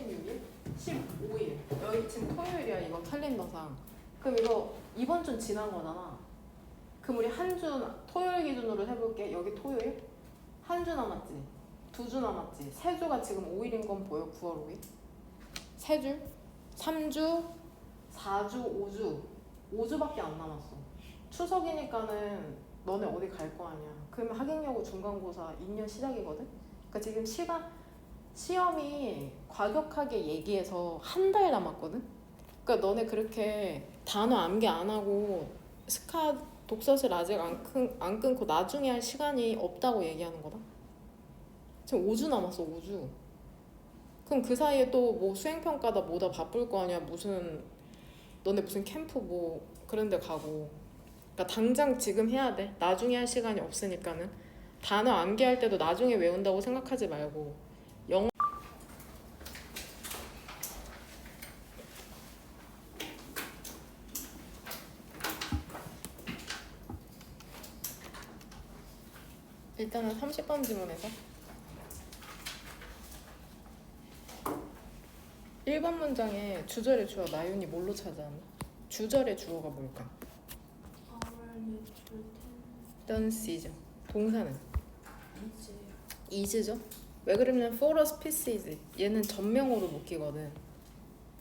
16일? 15일. 여기 지금 토요일이야, 이거 캘린더상. 그럼 이거 이번 주 지난 거잖아. 그럼 우리 한 주, 토요일 기준으로 해볼게. 여기 토요일? 한 주 남았지? 2주 남았지? 3주가 지금 5일인 건 보여? 9월 5일? 3주? 3주? 4주? 5주? 5주밖에 안 남았어. 추석이니까는 너네 어디 갈 거 아니야. 그러면 하객여고 중간고사 2년 시작이거든? 그러니까 지금 시험이 과격하게 얘기해서 한 달 남았거든? 그러니까 너네 그렇게 단어 암기 안 하고 스카 독서실 아직 안 끊고 나중에 할 시간이 없다고 얘기하는 거다. 지금 5주 남았어, 5주. 그럼 그 사이에 또 뭐 수행평가다 뭐다 바쁠 거 아니야. 너네 무슨 캠프 뭐 그런 데 가고. 그러니까 당장 지금 해야 돼. 나중에 할 시간이 없으니까는. 단어 암기할 때도 나중에 외운다고 생각하지 말고 일단은 30번 지문에서 1번 문장에 주절의 주어 나윤이 뭘로 찾아왔나? 주절의 주어가 뭘까? 던시죠. 동사는? is죠. 왜 그러면 for a species 얘는 전명어로 묶이거든.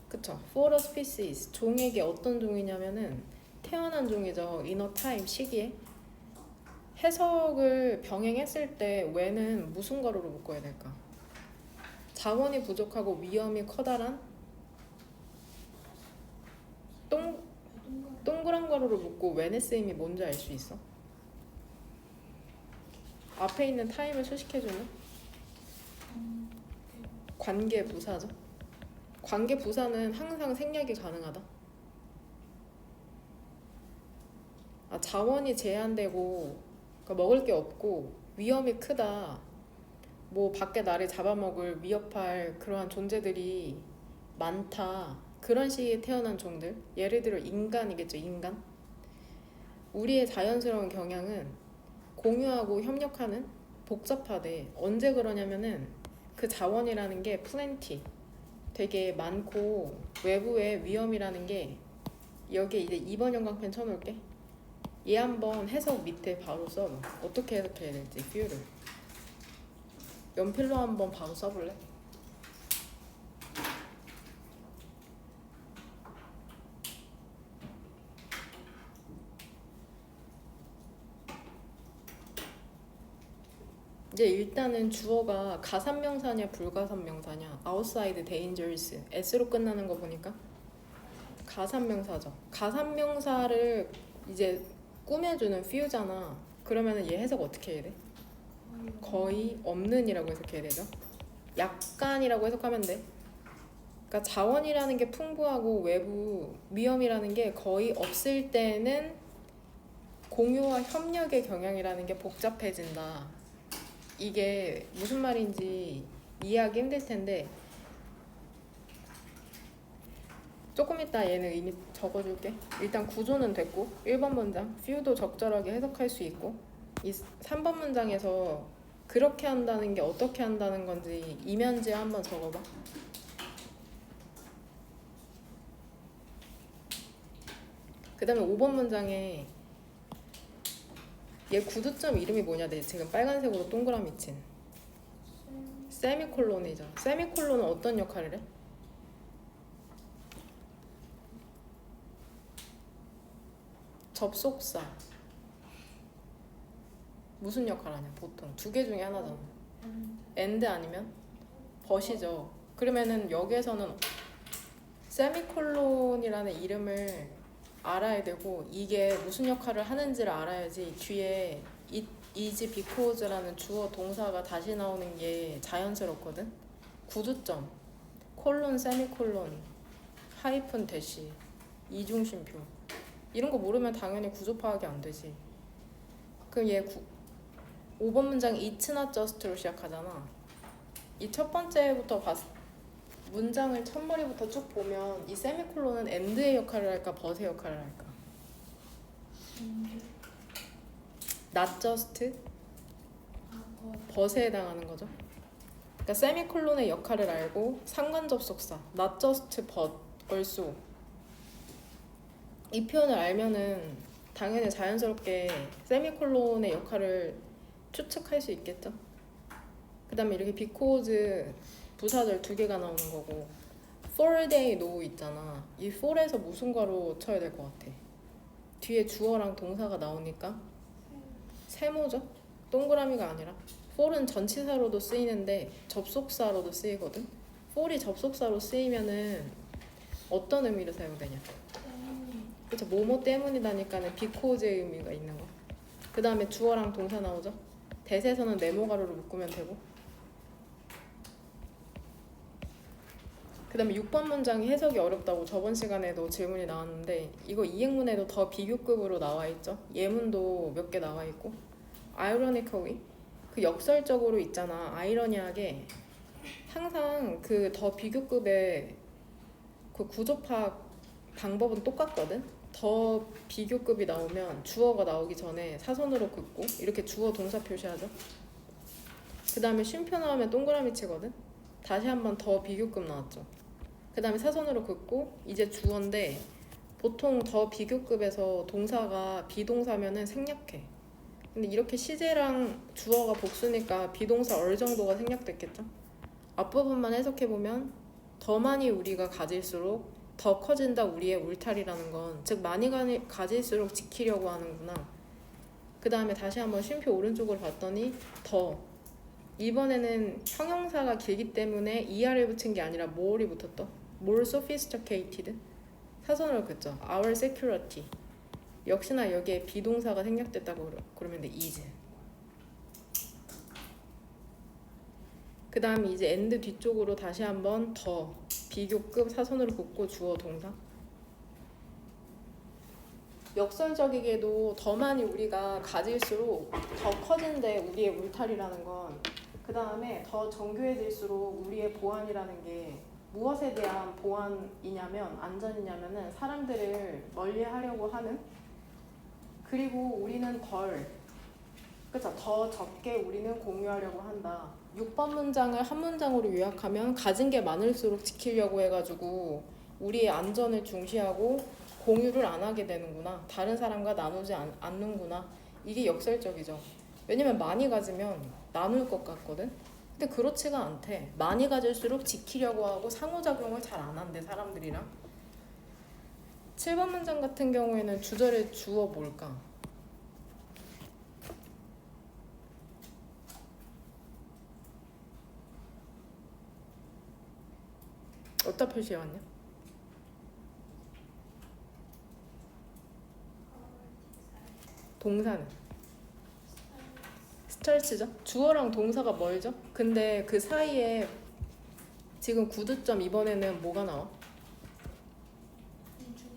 그쵸? for a species 종에게 어떤 종이냐면은 태어난 종이죠. in a time 시기에. 해석을 병행했을 때 when은 무슨 가로로 묶어야 될까? 자원이 부족하고 위험이 커다란 동그란 가로로 묶고 when의 쓰임이 뭔지 알 수 있어? 앞에 있는 time을 수식해주는 관계 부사죠. 관계 부사는 항상 생략이 가능하다. 자원이 제한되고 그러니까 먹을 게 없고 위험이 크다. 뭐 밖에 나를 잡아먹을 위협할 그러한 존재들이 많다. 그런 시기에 태어난 종들. 예를 들어 인간이겠죠. 인간. 우리의 자연스러운 경향은 공유하고 협력하는 복잡하대. 언제 그러냐면은 그 자원이라는 게 플랜티 되게 많고 외부의 위험이라는 게 여기에 이제 2번 형광펜 쳐놓을게. 얘 한번 해석 밑에 바로 써봐. 어떻게 해석해야 될지 뷰를 연필로 한번 바로 써볼래? 이제 일단은 주어가 가산명사냐 불가산명사냐. outside dangerous s로 끝나는 거 보니까 가산명사죠. 가산명사를 이제 꾸며주는 few잖아. 그러면은 얘 해석 어떻게 해야 돼? 거의 없는이라고 해석해야 되죠. 약간이라고 해석하면 돼. 그러니까 자원이라는 게 풍부하고 외부 위험이라는 게 거의 없을 때는 공유와 협력의 경향이라는 게 복잡해진다. 이게 무슨 말인지 이해하기 힘들 텐데 조금 이따 얘는 이미 적어줄게. 일단 구조는 됐고 1번 문장 few도 적절하게 해석할 수 있고 이 3번 문장에서 그렇게 한다는 게 어떻게 한다는 건지 이면지에 한번 적어봐. 그 다음에 5번 문장에 얘 구두점 이름이 뭐냐? 내 지금 빨간색으로 동그라미 친 세미콜론이죠. 세미콜론은 어떤 역할을 해? 접속사. 무슨 역할 하냐? 보통 2개 중에 하나잖아. and 아니면 but이죠. 그러면은 여기에서는 세미콜론이라는 이름을 알아야 되고 이게 무슨 역할을 하는지를 알아야지 뒤에 is because라는 주어 동사가 다시 나오는 게 자연스럽거든. 구두점, 콜론, 세미콜론, 하이픈 대시, 이중심표 이런 거 모르면 당연히 구조 파악이 안 되지. 그럼 얘 5번 문장 it's not just로 시작하잖아. 이 첫 번째부터 문장을 첫머리부터 쭉 보면 이 세미콜론은 and의 역할을 할까 but의 역할을 할까? not just but에 해당하는 거죠. 그러니까 세미콜론의 역할을 알고 상관접속사 not just but also 이 표현을 알면은 당연히 자연스럽게 세미콜론의 역할을 추측할 수 있겠죠. 그 다음에 이렇게 because 부사절 2개가 나오는 거고 for they know 있잖아. 이 for에서 무슨 괄호 쳐야 될 것 같아? 뒤에 주어랑 동사가 나오니까 세모죠? 동그라미가 아니라 for은 전치사로도 쓰이는데 접속사로도 쓰이거든. for이 접속사로 쓰이면은 어떤 의미로 사용되냐? 그쵸, 뭐뭐 때문이다니까는 because의 의미가 있는 거. 그 다음에 주어랑 동사 나오죠? 대세에서는 네모 가로로 묶으면 되고. 그 다음에 6번 문장이 해석이 어렵다고 저번 시간에도 질문이 나왔는데 이거 이행문에도 더 비교급으로 나와 있죠. 예문도 몇 개 나와 있고. ironically 그 역설적으로 있잖아. 아이러니하게 항상 그 더 비교급의 그 구조 파악 방법은 똑같거든. 더 비교급이 나오면 주어가 나오기 전에 사선으로 긋고 이렇게 주어 동사 표시하죠. 그 다음에 쉼표 나오면 동그라미 치거든. 다시 한번 더 비교급 나왔죠. 그 다음에 사선으로 긋고 이제 주어인데 보통 더 비교급에서 동사가 비동사면은 생략해. 근데 이렇게 시제랑 주어가 복수니까 비동사 얼 정도가 생략됐겠죠. 앞부분만 해석해보면 더 많이 우리가 가질수록 더 커진다 우리의 울타리라는 건 즉 많이 가질수록 지키려고 하는구나. 그 다음에 다시 한번 쉼표 오른쪽으로 봤더니 더 이번에는 형용사가 길기 때문에 ER을 붙인 게 아니라 more이 붙었다. more sophisticated 사선으로 긋죠. our security 역시나 여기에 비동사가 생략됐다고 그러면 돼. is 그 다음에 이제 and 뒤쪽으로 다시 한번 더 비교급 사선으로 긋고 주어 동사. 역설적이게도 더 많이 우리가 가질수록 더 커진대 우리의 울타리라는 건 그 다음에 더 정교해질수록 우리의 보안이라는 게 무엇에 대한 보안이냐면 안전이냐면은 사람들을 멀리하려고 하는 그리고 우리는 그쵸? 더 적게 우리는 공유하려고 한다. 6번 문장을 한 문장으로 요약하면 가진 게 많을수록 지키려고 해가지고 우리의 안전을 중시하고 공유를 안 하게 되는구나. 다른 사람과 나누지 않는구나. 이게 역설적이죠. 왜냐면 많이 가지면 나눌 것 같거든. 근데 그렇지가 않대. 많이 가질수록 지키려고 하고 상호작용을 잘 안 한대 사람들이랑. 7번 문장 같은 경우에는 주절의 주어 뭘까? 어디다 표시해왔냐? 동사는 스트레스죠. 주어랑 동사가 멀죠. 근데 그 사이에 지금 구두점 이번에는 뭐가 나와?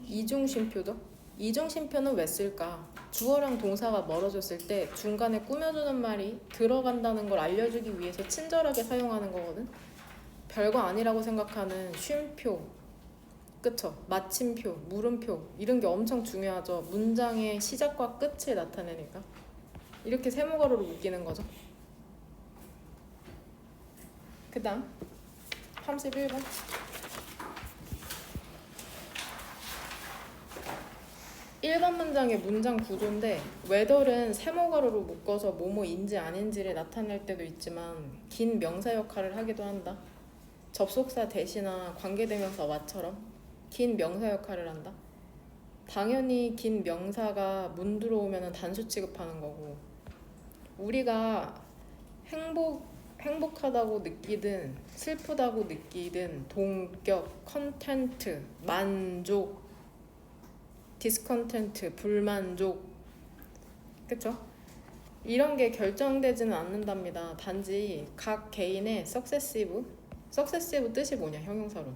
이중심표죠. 이중심표는 왜 쓸까? 주어랑 동사가 멀어졌을 때 중간에 꾸며주는 말이 들어간다는 걸 알려주기 위해서 친절하게 사용하는 거거든. 별거 아니라고 생각하는 쉼표, 그쵸? 마침표, 물음표 이런 게 엄청 중요하죠. 문장의 시작과 끝을 나타내니까. 이렇게 세모가로로 묶이는 거죠. 그 다음 31번 1번 문장의 문장 구조인데 whether는 세모가로로 묶어서 뭐뭐인지 아닌지를 나타낼 때도 있지만 긴 명사 역할을 하기도 한다. 접속사 대시나 관계대명사 와처럼 긴 명사 역할을 한다. 당연히 긴 명사가 문 들어오면 단수 취급하는 거고 우리가 행복하다고 느끼든 슬프다고 느끼든 동격, 컨텐트, 만족, 디스컨텐트, 불만족 그쵸? 이런 게 결정되지는 않는답니다. 단지 각 개인의 successive 뜻이 뭐냐 형용사로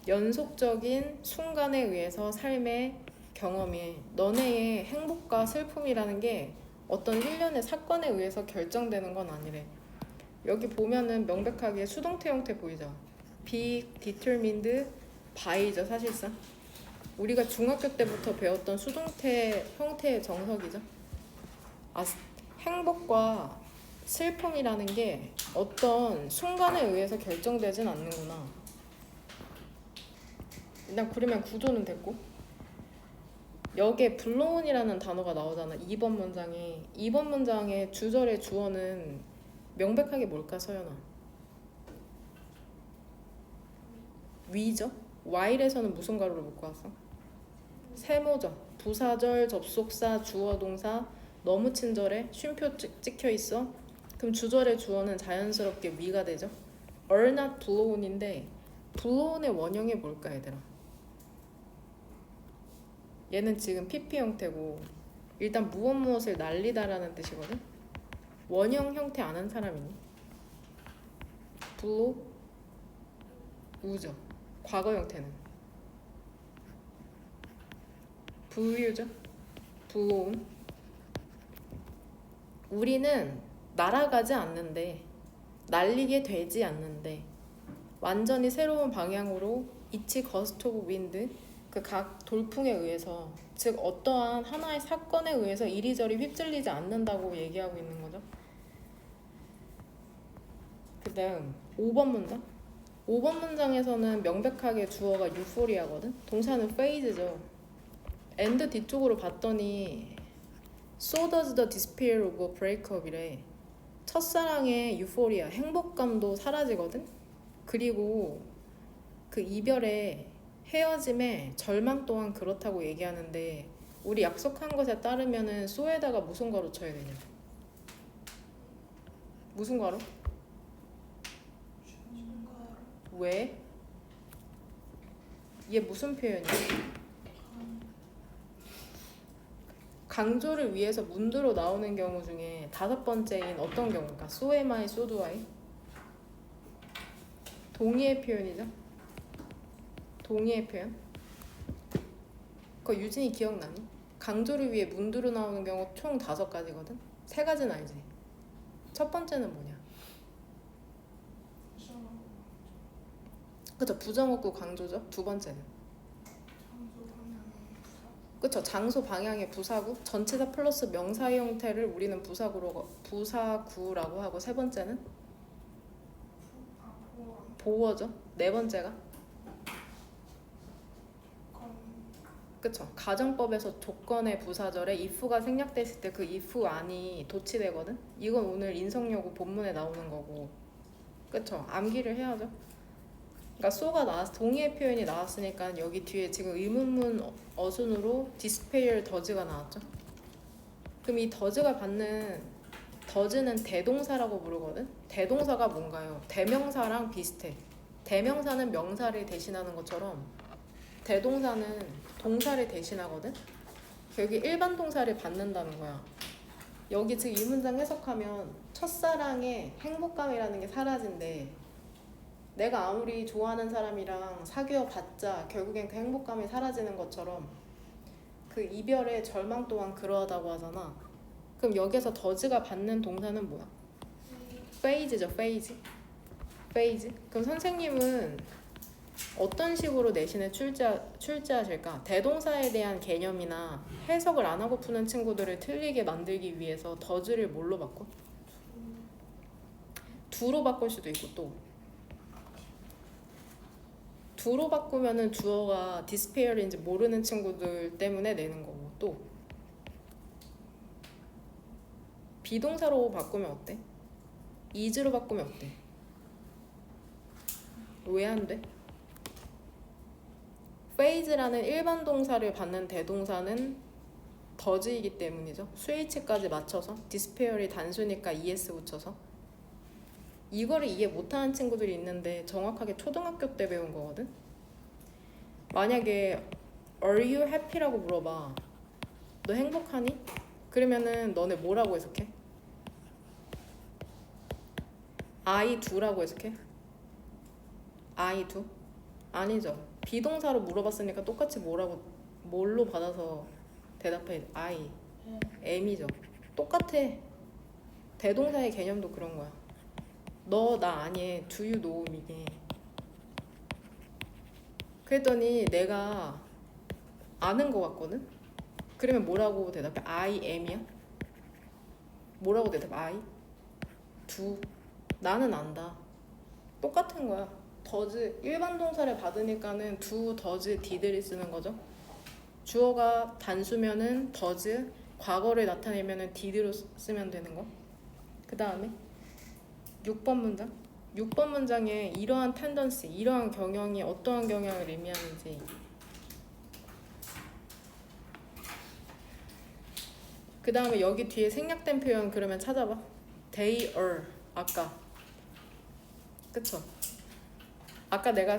연속적인 순간에 의해서 삶의 경험이 너네의 행복과 슬픔이라는 게 어떤 일련의 사건에 의해서 결정되는 건 아니래. 여기 보면은 명백하게 수동태 형태 보이죠? be determined by죠 사실상. 우리가 중학교 때부터 배웠던 수동태 형태의 정석이죠. 행복과 슬픔이라는 게 어떤 순간에 의해서 결정되진 않는구나. 일단 그러면 구조는 됐고, 여기에 블로운이라는 단어가 나오잖아. 2번 문장에. 2번 문장의 주절의 주어는 명백하게 뭘까, 서연아? 위죠? while에서는 무슨 가루를 묶고 왔어? 세모죠. 부사절, 접속사, 주어, 동사 너무 친절해. 쉼표 찍혀 있어. 그럼 주절의 주어는 자연스럽게 위가 되죠. are not blown인데 blown의 원형이 뭘까 얘들아? 얘는 지금 PP 형태고 일단 무엇을 날리다라는 뜻이거든. 원형 형태 아는 사람 있니? blow 우죠. 과거 형태는 블유죠. blown. 우리는 날아가지 않는데, 날리게 되지 않는데 완전히 새로운 방향으로 each gust of wind, 그 각 돌풍에 의해서, 즉 어떠한 하나의 사건에 의해서 이리저리 휩쓸리지 않는다고 얘기하고 있는 거죠. 그 다음 5번 문장. 5번 문장에서는 명백하게 주어가 유포리아거든. 동사는 phase죠. and 뒤쪽으로 봤더니 so does the despair of a breakup이래. 첫사랑의 유포리아, 행복감도 사라지거든. 그리고 그 이별의 헤어짐의 절망 또한 그렇다고 얘기하는데, 우리 약속한 것에 따르면은 so에다가 무슨 괄호 쳐야 되냐? 무슨 괄호? 왜? 얘 무슨 표현이야? 강조를 위해서 문두로 나오는 경우 중에 5번째인 어떤 경우일까? so am I, so do I? 동의의 표현이죠. 동의의 표현. 그거 유진이 기억나니? 강조를 위해 문두로 나오는 경우 총 5가지거든? 3가지는 알지? 첫 번째는 뭐냐? 그쵸, 부정어구 강조죠. 두 번째는 그쵸, 장소 방향의 부사구, 전치사 플러스 명사의 형태를 우리는 부사구라고 하고, 세 번째는 보어죠. 네 번째가 그쵸, 가정법에서 조건의 부사절에 if가 생략됐을 때 그 if 안이 도치되거든. 이건 오늘 인성여고 본문에 나오는 거고, 그쵸, 암기를 해야죠. 그러니까 so가 동의의 표현이 나왔으니까 여기 뒤에 지금 의문문 어순으로 despair does가 나왔죠. 그럼 이 does가 받는, does는 대동사라고 부르거든. 대동사가 뭔가요? 대명사랑 비슷해. 대명사는 명사를 대신하는 것처럼 대동사는 동사를 대신하거든. 여기 일반 동사를 받는다는 거야. 여기 지금 이 문장 해석하면 첫사랑의 행복감이라는 게 사라진대. 내가 아무리 좋아하는 사람이랑 사귀어 봤자 결국엔 그 행복감이 사라지는 것처럼 그 이별의 절망 또한 그러하다고 하잖아. 그럼 여기서 더즈가 받는 동사는 뭐야? phase죠. phase. 그럼 선생님은 어떤 식으로 내신에 출제하실까? 대동사에 대한 개념이나 해석을 안 하고 푸는 친구들을 틀리게 만들기 위해서 더즈를 뭘로 바꿔? do로 바꿀 수도 있고, 또 do로 바꾸면은 주어가 despair인지 모르는 친구들 때문에 내는 거고, 또 비동사로 바꾸면 어때? is로 바꾸면 어때? 왜 안 돼? phase라는 일반 동사를 받는 대동사는 does이기 때문이죠. 스위치까지 맞춰서, despair이 단수니까 es 붙여서. 이거를 이해 못하는 친구들이 있는데 정확하게 초등학교 때 배운 거거든. 만약에 Are you happy라고 물어봐. 너 행복하니? 그러면은 너네 뭐라고 해석해? I do라고 해석해? I do? 아니죠. 비동사로 물어봤으니까 똑같이 뭘로 받아서 대답해? I, am이죠. 똑같아. 대동사의 개념도 그런 거야. 너 나 아니, do you know 이게. 그랬더니 내가 아는 거 같거든? 그러면 뭐라고 대답해? I am이야? 뭐라고 대답해? I? do. 나는 안다. 똑같은 거야. does 일반 동사를 받으니까는 do, does, did를 쓰는 거죠. 주어가 단수면은 does, 과거를 나타내면은 did로 쓰면 되는 거. 그 다음에 6번 문장. 6번 문장에 이러한 텐던시, 이러한 경향이 어떠한 경향을 의미하는지. 그 다음에 여기 뒤에 생략된 표현 그러면 찾아봐. They are. 아까. 그쵸? 아까 내가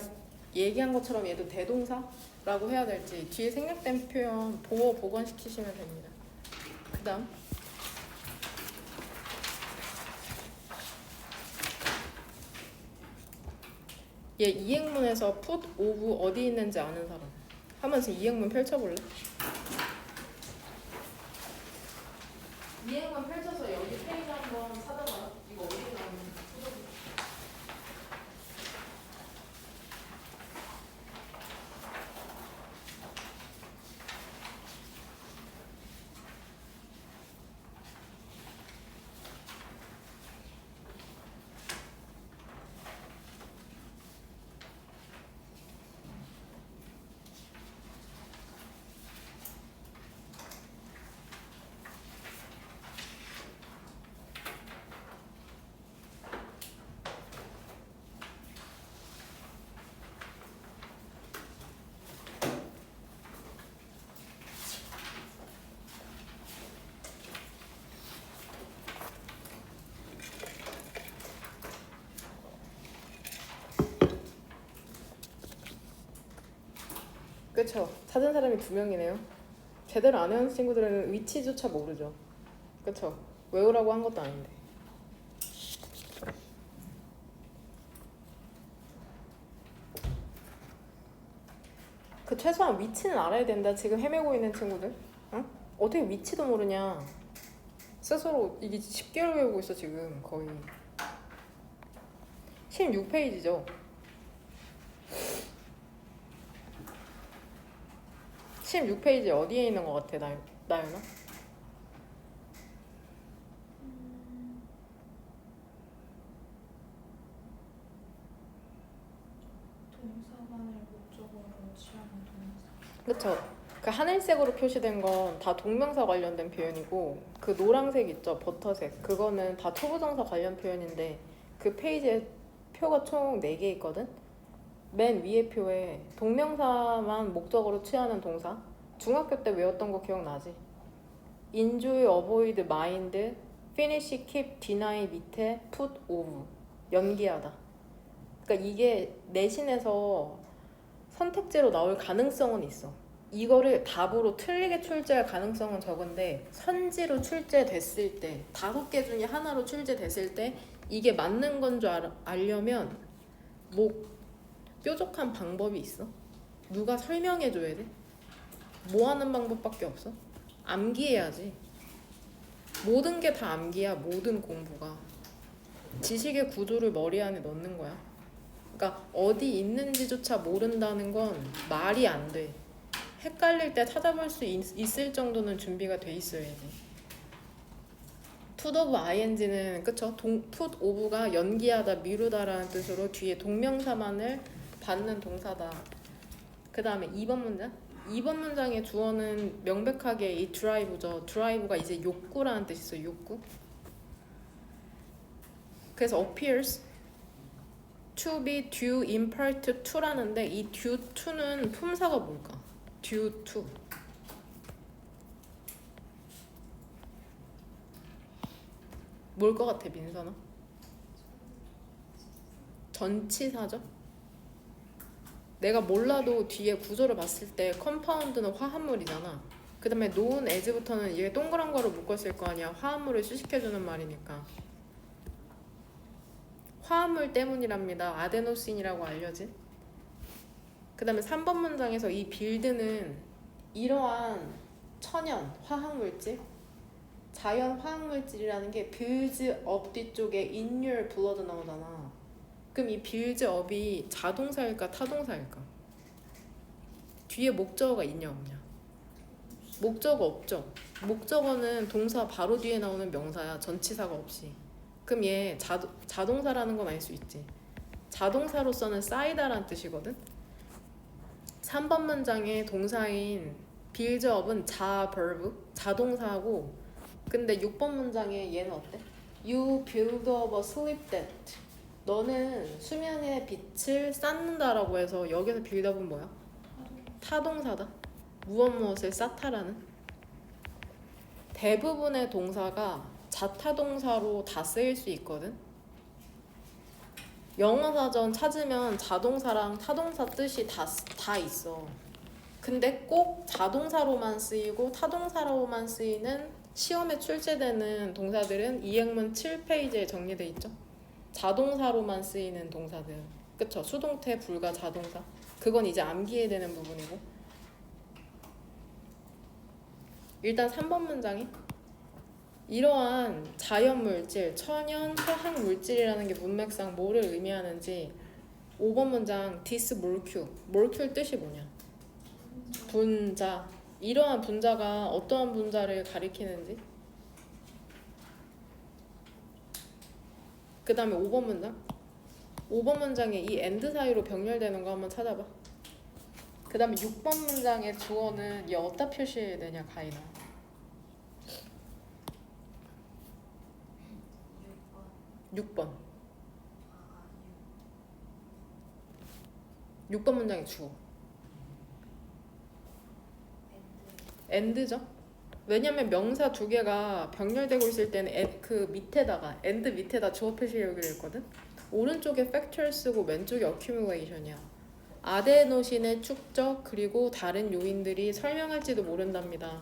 얘기한 것처럼 얘도 대동사라고 해야 될지 뒤에 생략된 표현 보어 복원시키시면 됩니다. 그 다음 얘 이행문에서 put, of 어디 있는지 아는 사람 한번 지금 이행문 펼쳐볼래? 이행문 펼쳐서 여기 페이지 한번 찾아봐. 이거 어디 나오는지. 그쵸. 찾은 사람이 2명이네요. 제대로 안 외운 친구들은 위치조차 모르죠. 그쵸. 외우라고 한 것도 아닌데. 그 최소한 위치는 알아야 된다. 지금 헤매고 있는 친구들. 응? 어떻게 위치도 모르냐. 스스로 이게 10개월 외우고 있어 지금 거의. 16페이지죠. 16페이지 어디에 있는 것 같아, 나연아? 동사만을 목적어로 취하는 동사. 그쵸. 그 하늘색으로 표시된 건 다 동명사 관련된 표현이고 그 노란색 있죠, 버터색. 그거는 다 초보정사 관련 표현인데 그 페이지에 표가 총 4개 있거든? 맨 위에 표에 동명사만 목적어로 취하는 동사. 중학교 때 외웠던 거 기억나지? enjoy, avoid, mind, finish, keep, deny 밑에 put, of. 연기하다. 그러니까 이게 내신에서 선택지로 나올 가능성은 있어. 이거를 답으로 틀리게 출제할 가능성은 적은데 선지로 출제됐을 때 5개 중에 하나로 출제됐을 때 이게 맞는 건 줄 알려면 뭐 뾰족한 방법이 있어? 누가 설명해줘야 돼? 뭐 하는 방법밖에 없어? 암기해야지. 모든 게 다 암기야. 모든 공부가. 지식의 구조를 머리 안에 넣는 거야. 그러니까 어디 있는지조차 모른다는 건 말이 안 돼. 헷갈릴 때 찾아볼 수 있을 정도는 준비가 돼 있어야지. put of ing는 그쵸? put of가 연기하다, 미루다라는 뜻으로 뒤에 동명사만을 받는 동사다. 그 다음에 2번 문장. 2번 문장의 주어는 명백하게 이 drive죠. drive가 이제 욕구라는 뜻이 있어요. 욕구. 그래서 appears to be due in part to라는데 이 due to는 품사가 뭘까? due to. 뭘 것 같아, 민선아? 전치사죠? 내가 몰라도 뒤에 구조를 봤을 때 컴파운드는 화합물이잖아. 그 다음에 known as부터는 이게 동그란 거로 묶었을 거 아니야. 화합물을 수식해주는 말이니까. 화합물 때문이랍니다. 아데노신이라고 알려진. 그 다음에 3번 문장에서 이 빌드는 이러한 천연 화학물질, 자연 화학물질이라는 게 builds up 뒤쪽에 in your blood 나오잖아. 그럼 이 builds up이 자동사일까 타동사일까? 뒤에 목적어가 있냐 없냐? 목적어 없죠. 목적어는 동사 바로 뒤에 나오는 명사야. 전치사가 없이. 그럼 얘 자동사라는 건 알 수 있지. 자동사로서는 쌓이다라는 뜻이거든. 3번 문장의 동사인 buildup은 verb, 자동사하고, 근데 6번 문장에 얘는 어때? You build up a sleep debt. 너는 수면의 빛을 쌓는다라고 해서 여기서 build up은 뭐야? 타동사다. 무엇을 쌓다라는. 대부분의 동사가 자타동사로 다 쓰일 수 있거든. 영어 사전 찾으면 자동사랑 타동사 뜻이 다 있어. 근데 꼭 자동사로만 쓰이고 타동사로만 쓰이는 시험에 출제되는 동사들은 이행문 7페이지에 정리돼 있죠. 자동사로만 쓰이는 동사들. 그쵸? 수동태, 불가, 자동사. 그건 이제 암기해야 되는 부분이고. 일단 3번 문장이 이러한 자연물질, 천연, 화학물질이라는 게 문맥상 뭐를 의미하는지. 5번 문장 this molecule. molecule 뜻이 뭐냐? 분자. 이러한 분자가 어떠한 분자를 가리키는지. 그 다음에 5번 문장. 5번 문장에 이 and 사이로 병렬되는 거 한번 찾아봐. 그 다음에 6번 문장의 주어는 얘 어디다 표시해야 되냐, 가인아. 6번. 6번 문장의 주어. and죠? 왜냐면 명사 두 개가 병렬되고 있을 때는 그 밑에다가 and 밑에다 주어 표시하기로 했거든. 오른쪽에 factor 쓰고 왼쪽에 accumulation이야. 아데노신의 축적 그리고 다른 요인들이 설명할지도 모른답니다.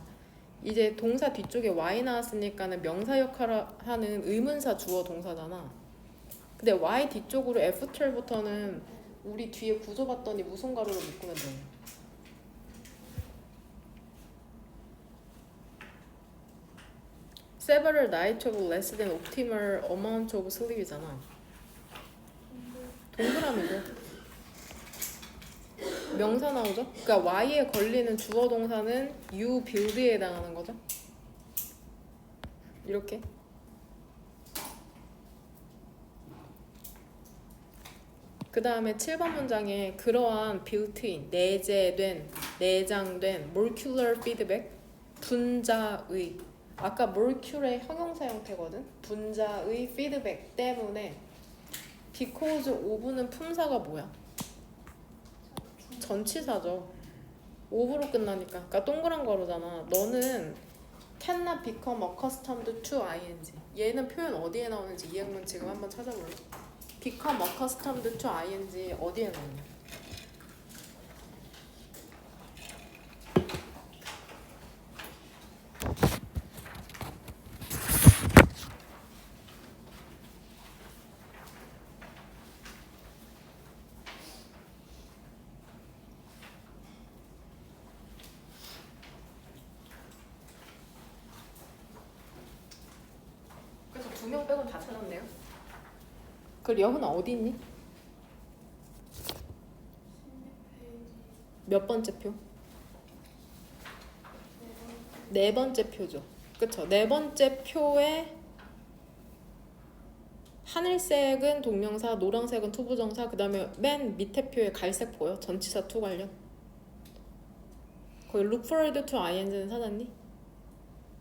이제 동사 뒤쪽에 y 나왔으니까는 명사 역할을 하는 의문사 주어 동사잖아. 근데 y 뒤쪽으로 after부터는 우리 뒤에 구조 봤더니 무슨 가로로 묶으면 돼? several nights of less than optimal amount of sleep이잖아. 동그라미고 명사 나오죠? 그러니까 y에 걸리는 주어 동사는 you build에 해당하는 거죠. 이렇게. 그 다음에 7번 문장에 그러한 built-in, 내재된, 내장된 molecular feedback, 분자의, 아까 molecule의 형용사 형태거든? 분자의 feedback 때문에 because of는 품사가 뭐야? 전치사죠. of로 끝나니까. 그러니까 동그란 거로잖아. 너는 cannot become accustomed to ing. 얘는 표현 어디에 나오는지 이행문 지금 한번 찾아볼래? become accustomed to ing 어디에 나오냐? 그래서 2명 빼곤 다 찾았네요. 그 여훈아 어디 있니? 16페이지 몇 번째 표? 네 번째 표죠. 그쵸? 네 번째 표에 하늘색은 동명사, 노란색은 투부정사, 그 다음에 맨 밑에 표에 갈색 보여? 전치사 투 관련. 거기 look forward to ing는 찾았니?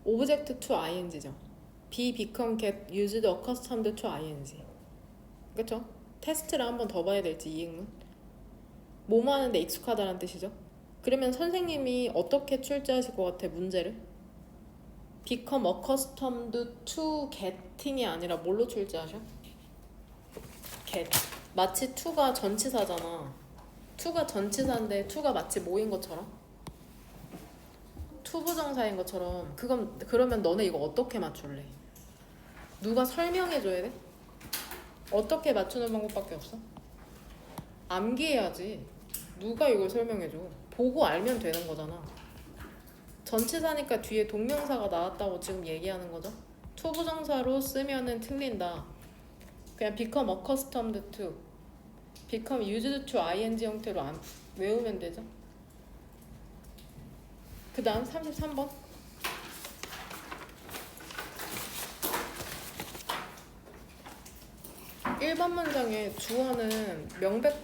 object to ing죠. be, become, get, used, accustomed to ing. 그쵸? 테스트를 한 번 더 봐야 될지 이행문. 뭐뭐 하는데 익숙하다는 뜻이죠. 그러면 선생님이 어떻게 출제하실 것 같아, 문제를? become accustomed to getting이 아니라 뭘로 출제하셔? get. 마치 to가 전치사잖아. to가 전치사인데 to가 마치 뭐인 것처럼? 투부정사인 것처럼. 그러면 너네 이거 어떻게 맞출래? 누가 설명해줘야 돼? 어떻게 맞추는 방법밖에 없어? 암기해야지. 누가 이걸 설명해줘? 보고 알면 되는 거잖아. 전치사니까 뒤에 동명사가 나왔다고 지금 얘기하는 거죠. 투부정사로 쓰면은 틀린다. 그냥 become accustomed to, become used to ing 형태로 외우면 되죠. 그 다음 33번. 1번 문장에 주어는 명백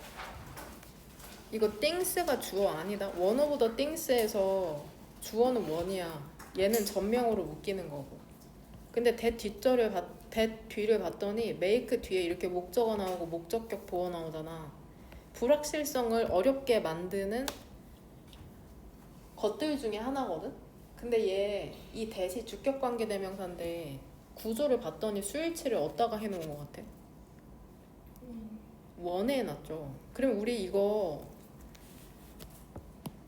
이거 things가 주어 아니다. one of the things에서 주어는 one이야. 얘는 전명으로 묶이는 거고. 근데 that 뒤를 봤더니 make 뒤에 이렇게 목적어 나오고 목적격 보어 나오잖아. 불확실성을 어렵게 만드는 것들 중에 하나거든. 근데 얘 이 that이 주격관계대명사인데 구조를 봤더니 수일치를 어디다가 해놓은 것 같아? 원에 해놨죠. 그럼 우리 이거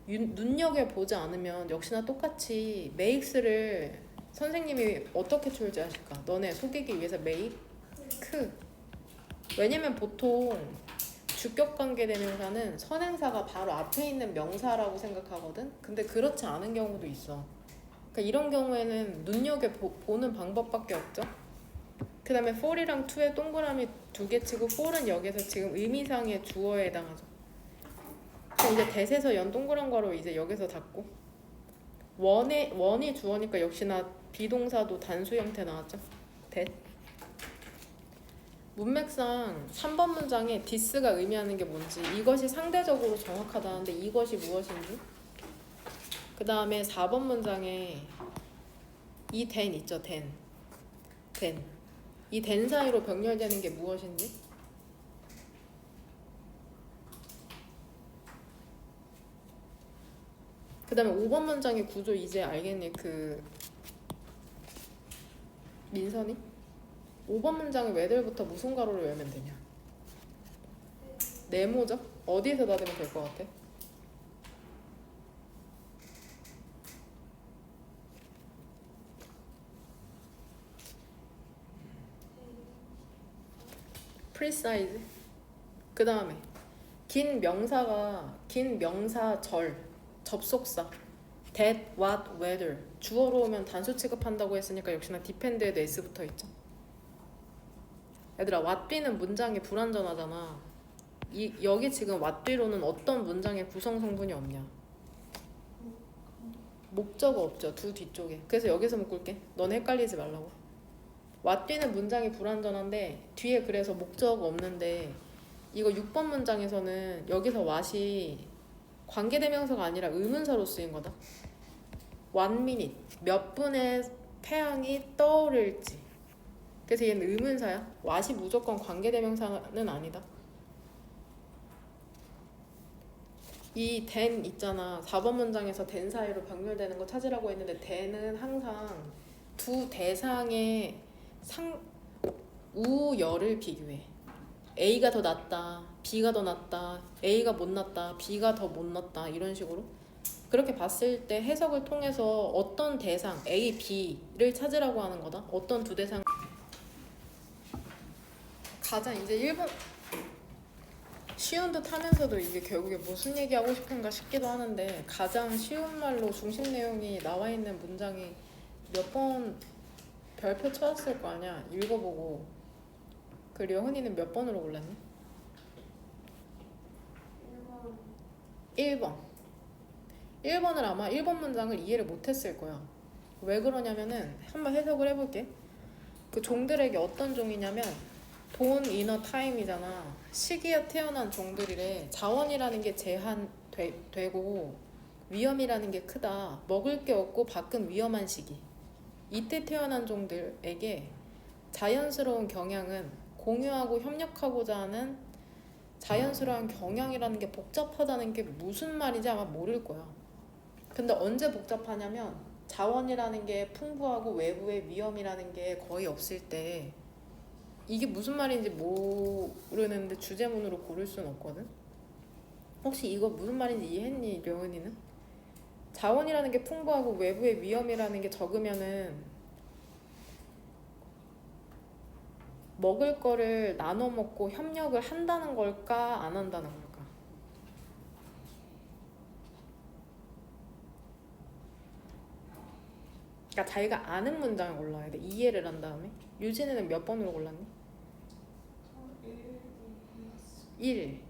눈여겨보지 않으면 역시나 똑같이 makes를 선생님이 어떻게 출제하실까? 너네 속이기 위해서 make? 왜냐면 보통 주격관계대명사는 선행사가 바로 앞에 있는 명사라고 생각하거든? 근데 그렇지 않은 경우도 있어. 그러니까 이런 경우에는 눈여겨보는 방법밖에 없죠? 그 다음에 for이랑 to에 동그라미 2개 치고 for은 여기서 지금 의미상의 주어에 해당하죠. 그럼 이제 that에서 연 동그란 거로 이제 여기서 닫고 원이 주어니까 역시나 비동사도 단수 형태 나왔죠. that. 문맥상 3번 문장에 this가 의미하는 게 뭔지 이것이 상대적으로 정확하다는데 이것이 무엇인지 그 다음에 4번 문장에 이 then 있죠. then. 이 then 사이로 병렬되는 게 무엇인지 그 다음에 5번 문장의 구조 이제 알겠니? 민선이? 5번 문장의 whether부터 무슨 가로를 외우면 되냐? 네모죠? 어디에서 닫으면 될 것 같아? precise. 그 다음에 긴 명사절 접속사 that, what, whether 주어로 오면 단수 취급한다고 했으니까 역시나 depend에도 s 붙어있죠. 얘들아 what 뒤는 문장이 불완전하잖아. 여기 지금 what 뒤로는 어떤 문장의 구성 성분이 없냐? 목적어 없죠. 두 뒤쪽에. 그래서 여기서 묶을게. 넌 헷갈리지 말라고. what 뒤는 문장이 불완전한데 뒤에 그래서 목적어 없는데 이거 6번 문장에서는 여기서 what이 관계대명사가 아니라 의문사로 쓰인 거다. 1 minute 몇 분의 태양이 떠오를지. 그래서 얘는 의문사야. what이 무조건 관계대명사는 아니다. 이 then 있잖아. 4번 문장에서 then 사이로 병렬되는 거 찾으라고 했는데 then은 항상 두 대상의 우열을 비교해. A가 더 낫다, B가 더 낫다, A가 못 낫다, B가 더 못 낫다 이런 식으로 그렇게 봤을 때 해석을 통해서 어떤 대상 A, B를 찾으라고 하는 거다. 어떤 두 대상 가장 이제 1번 쉬운 듯 하면서도 이게 결국에 무슨 얘기하고 싶은가 싶기도 하는데 가장 쉬운 말로 중심 내용이 나와 있는 문장이 몇 번 별표 쳐왔을 거 아니야. 읽어보고 그리고 흔히는 몇 번으로 골랐니? 1번 1번을 아마 1번 문장을 이해를 못했을 거야. 왜 그러냐면은 한번 해석을 해볼게. 그 종들에게 어떤 종이냐면 born in a time이잖아. 시기에 태어난 종들이래. 자원이라는 게 제한되고 위험이라는 게 크다. 먹을 게 없고 밖은 위험한 시기. 이때 태어난 종들에게 자연스러운 경향은 공유하고 협력하고자 하는 자연스러운 경향이라는 게 복잡하다는 게 무슨 말인지 아마 모를 거야. 근데 언제 복잡하냐면 자원이라는 게 풍부하고 외부의 위험이라는 게 거의 없을 때 이게 무슨 말인지 모르는데 주제문으로 고를 수는 없거든. 혹시 이거 무슨 말인지 이해했니, 려은이는? 자원이라는 게 풍부하고 외부의 위험이라는 게 적으면은 먹을 거를 나눠 먹고 협력을 한다는 걸까 안 한다는 걸까? 그러니까 자기가 아는 문장을 골라야 돼. 이해를 한 다음에. 유진이는 몇 번으로 골랐니? 1,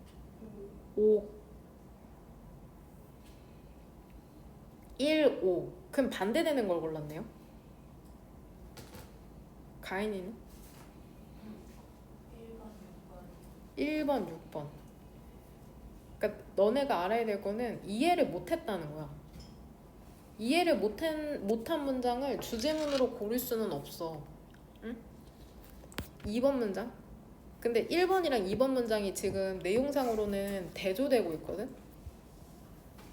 5 1, 5 그럼 반대되는 걸 골랐네요. 가인이는? 1번, 6번. 그러니까 너네가 알아야 될 거는 이해를 못했다는 거야. 이해를 못한 문장을 주제문으로 고를 수는 없어. 응? 2번 문장. 근데 1번이랑 2번 문장이 지금 내용상으로는 대조되고 있거든.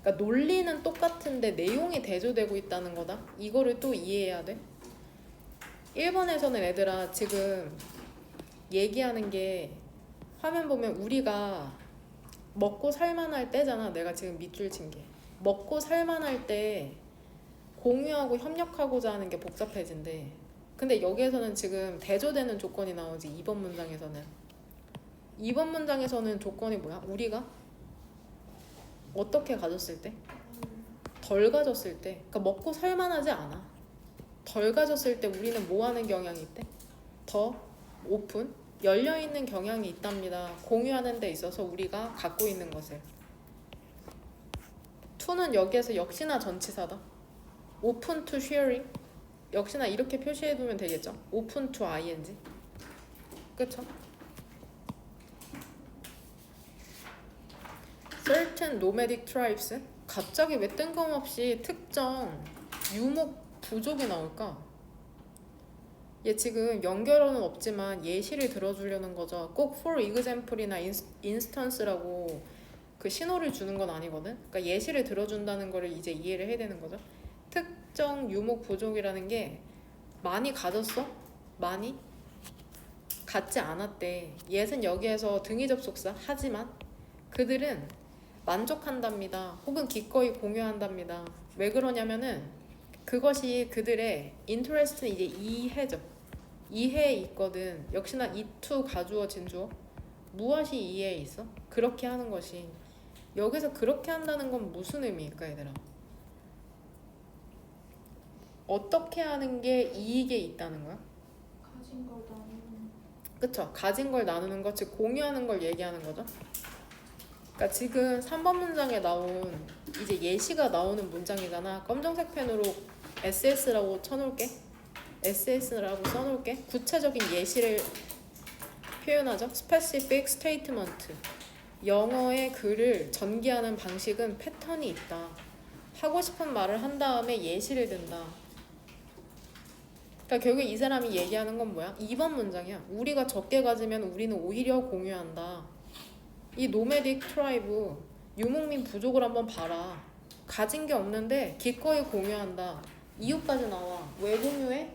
그러니까 논리는 똑같은데 내용이 대조되고 있다는 거다. 이거를 또 이해해야 돼. 1번에서는 얘들아 지금 얘기하는 게 화면 보면 우리가 먹고 살만할 때잖아. 내가 지금 밑줄 친 게. 먹고 살만할 때 공유하고 협력하고자 하는 게 복잡해진대. 근데 여기에서는 지금 대조되는 조건이 나오지. 2번 문장에서는. 2번 문장에서는 조건이 뭐야? 우리가 어떻게 가졌을 때? 덜 가졌을 때. 그러니까 먹고 살만하지 않아. 덜 가졌을 때 우리는 뭐 하는 경향이 있대? 더 오픈, 열려있는 경향이 있답니다. 공유하는 데 있어서 우리가 갖고 있는 것을. to는 여기에서 역시나 전치사다. open to sharing. 역시나 이렇게 표시해두면 되겠죠. open to ing. 그쵸? certain nomadic tribes. 갑자기 왜 뜬금없이 특정 유목 부족이 나올까? 얘 지금 연결어는 없지만 예시를 들어주려는 거죠. 꼭 for example이나 instance라고 그 신호를 주는 건 아니거든. 그러니까 예시를 들어준다는 거를 이제 이해를 해야 되는 거죠. 특정 유목 부족이라는 게 많이 가졌어? 많이? 갖지 않았대. 옛은 여기에서 등위 접속사 하지만 그들은 만족한답니다. 혹은 기꺼이 공유한답니다. 왜 그러냐면은 그것이 그들의 interest는 이제 이해죠. 이해에 있거든. 역시나 이 to 가주어 진주어. 무엇이 이해에 있어? 그렇게 하는 것이. 여기서 그렇게 한다는 건 무슨 의미일까 얘들아? 어떻게 하는 게 이익에 있다는 거야? 가진 걸 나누는. 그쵸? 가진 걸 나누는 것, 즉 공유하는 걸 얘기하는 거죠. 그러니까 지금 3번 문장에 나온 이제 예시가 나오는 문장이잖아. 검정색 펜으로 SS라고 쳐놓을게. SS라고 써놓을게. 구체적인 예시를 표현하죠. Specific Statement. 영어의 글을 전개하는 방식은 패턴이 있다. 하고 싶은 말을 한 다음에 예시를 든다. 그러니까 결국 이 사람이 얘기하는 건 뭐야? 2번 문장이야. 우리가 적게 가지면 우리는 오히려 공유한다. 이 노매딕 트라이브, 유목민 부족을 한번 봐라. 가진 게 없는데 기꺼이 공유한다. 이유까지 나와. 왜 공유해?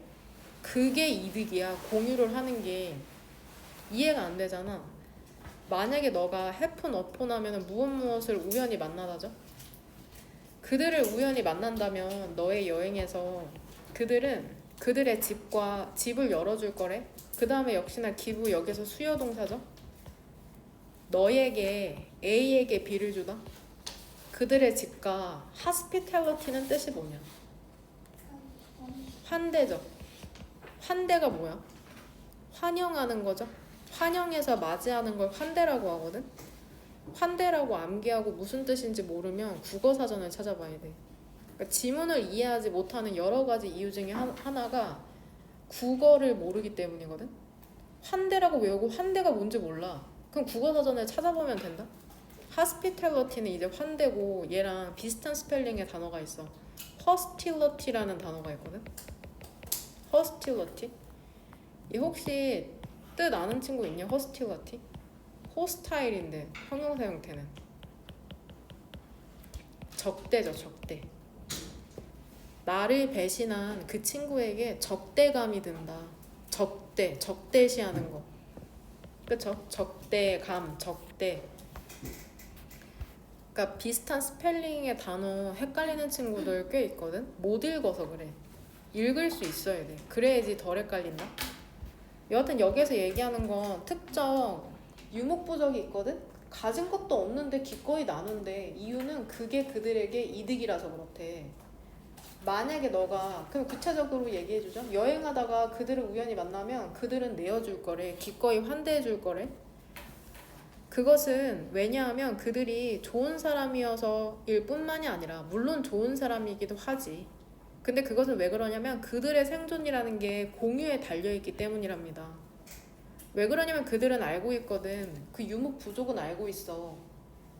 그게 이득이야. 공유를 하는 게. 이해가 안 되잖아. 만약에 너가 해픈 어폰 하면 무엇을 우연히 만나다죠? 그들을 우연히 만난다면 너의 여행에서 그들은 그들의 집을 열어줄 거래. 그 다음에 역시나 기부 여기서 수요 동사죠. 너에게 A에게 B를 주다. 그들의 집과 hospitality는 뜻이 뭐냐? 환대죠. 환대가 뭐야? 환영하는 거죠. 환영해서 맞이하는 걸 환대라고 하거든. 환대라고 암기하고 무슨 뜻인지 모르면 국어사전을 찾아봐야 돼. 그러니까 지문을 이해하지 못하는 여러 가지 이유 중에 하나가 국어를 모르기 때문이거든. 환대라고 외우고 환대가 뭔지 몰라. 그럼 국어사전을 찾아보면 된다. hospitality는 이제 환대고 얘랑 비슷한 스펠링의 단어가 있어. hostility라는 단어가 있거든. hostility. 이 혹시 뜻 아는 친구 있냐? hostility? hostile인데 형용사 형태는 적대죠. 적대. 나를 배신한 그 친구에게 적대감이 든다. 적대시하는 거. 그쵸? 적대감, 적대. 그러니까 비슷한 스펠링의 단어 헷갈리는 친구들 꽤 있거든. 못 읽어서 그래. 읽을 수 있어야 돼. 그래야지 덜 헷갈린다. 여하튼 여기서 얘기하는 건 특정 유목부족이 있거든. 가진 것도 없는데 기꺼이 나눈대. 이유는 그게 그들에게 이득이라서 그렇대. 만약에 너가 그럼 구체적으로 얘기해주죠. 여행하다가 그들을 우연히 만나면 그들은 내어줄 거래. 기꺼이 환대해줄 거래. 그것은 왜냐하면 그들이 좋은 사람이어서일 뿐만이 아니라 물론 좋은 사람이기도 하지. 근데 그것은 왜 그러냐면 그들의 생존이라는 게 공유에 달려있기 때문이랍니다. 왜 그러냐면 그들은 알고 있거든. 그 유목 부족은 알고 있어.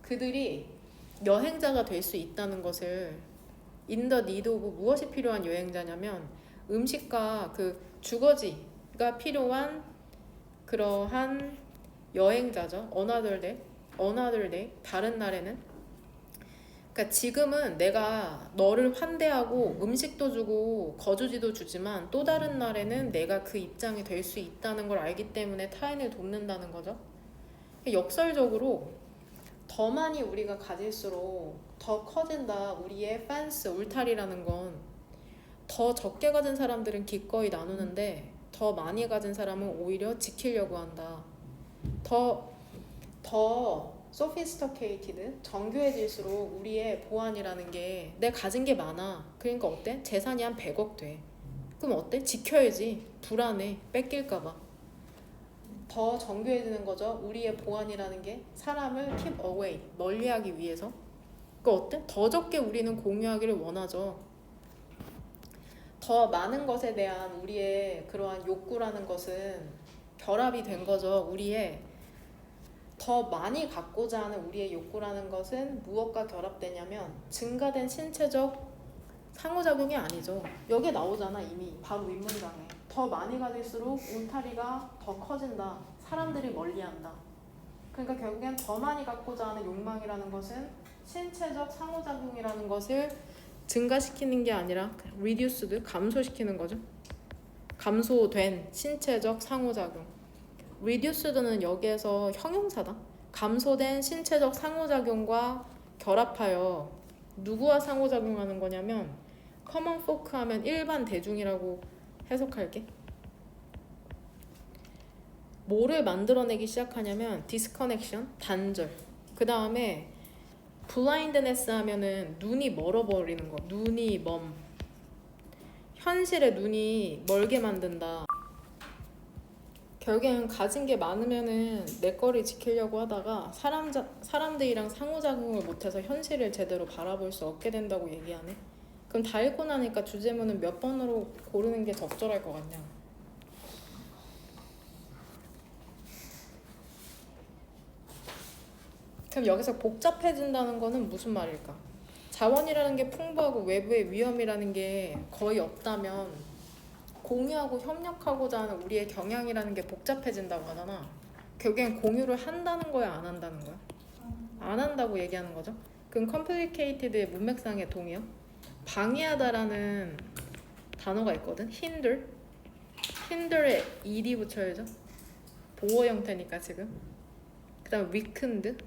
그들이 여행자가 될 수 있다는 것을. in the need of 무엇이 필요한 여행자냐면 음식과 그 주거지가 필요한 그러한 여행자죠. another day, 다른 날에는. 그러니까 지금은 내가 너를 환대하고 음식도 주고 거주지도 주지만 또 다른 날에는 내가 그 입장이 될 수 있다는 걸 알기 때문에 타인을 돕는다는 거죠. 역설적으로 더 많이 우리가 가질수록 더 커진다. 우리의 펜스, 울타리라는 건 더 적게 가진 사람들은 기꺼이 나누는데 더 많이 가진 사람은 오히려 지키려고 한다. 더 sophisticated, 정교해질수록 우리의 보안이라는 게 내 가진 게 많아. 그러니까 어때? 재산이 한 100억 돼. 그럼 어때? 지켜야지. 불안해. 뺏길까 봐. 더 정교해지는 거죠. 우리의 보안이라는 게 사람을 keep away, 멀리하기 위해서. 그러니까 어때? 더 적게 우리는 공유하기를 원하죠. 더 많은 것에 대한 우리의 그러한 욕구라는 것은 결합이 된 거죠. 우리의 더 많이 갖고자 하는 우리의 욕구라는 것은 무엇과 결합되냐면 증가된 신체적 상호작용이 아니죠. 여기에 나오잖아. 이미 바로 윗문장에. 더 많이 가질수록 울타리가 더 커진다. 사람들이 멀리한다. 그러니까 결국엔 더 많이 갖고자 하는 욕망이라는 것은 신체적 상호작용이라는 것을 증가시키는 게 아니라 reduced, 감소시키는 거죠. 감소된 신체적 상호작용. reduced는 여기에서 형용사다. 감소된 신체적 상호작용과 결합하여 누구와 상호작용하는 거냐면 common folk 하면 일반 대중이라고 해석할게. 뭐를 만들어내기 시작하냐면 disconnection, 단절. 그 다음에 blindness 하면은 눈이 멀어버리는 거. 눈이 멈. 현실에 눈이 멀게 만든다. 결국엔 가진 게 많으면은 내 거를 지키려고 하다가 사람들이랑 상호작용을 못해서 현실을 제대로 바라볼 수 없게 된다고 얘기하네. 그럼 다 읽고 나니까 주제문은 몇 번으로 고르는 게 적절할 것 같냐? 그럼 여기서 복잡해진다는 거는 무슨 말일까? 자원이라는 게 풍부하고 외부의 위험이라는 게 거의 없다면 공유하고 협력하고자 하는 우리의 경향이라는 게 복잡해진다고 하잖아. 결국엔 공유를 한다는 거야, 안 한다는 거야? 안 한다고 얘기하는 거죠. 그럼 complicated의 문맥상에 동의요? 방해하다라는 단어가 있거든. hinder에 ed이 붙여야죠. 보호 형태니까 지금. 그 다음에 weakened,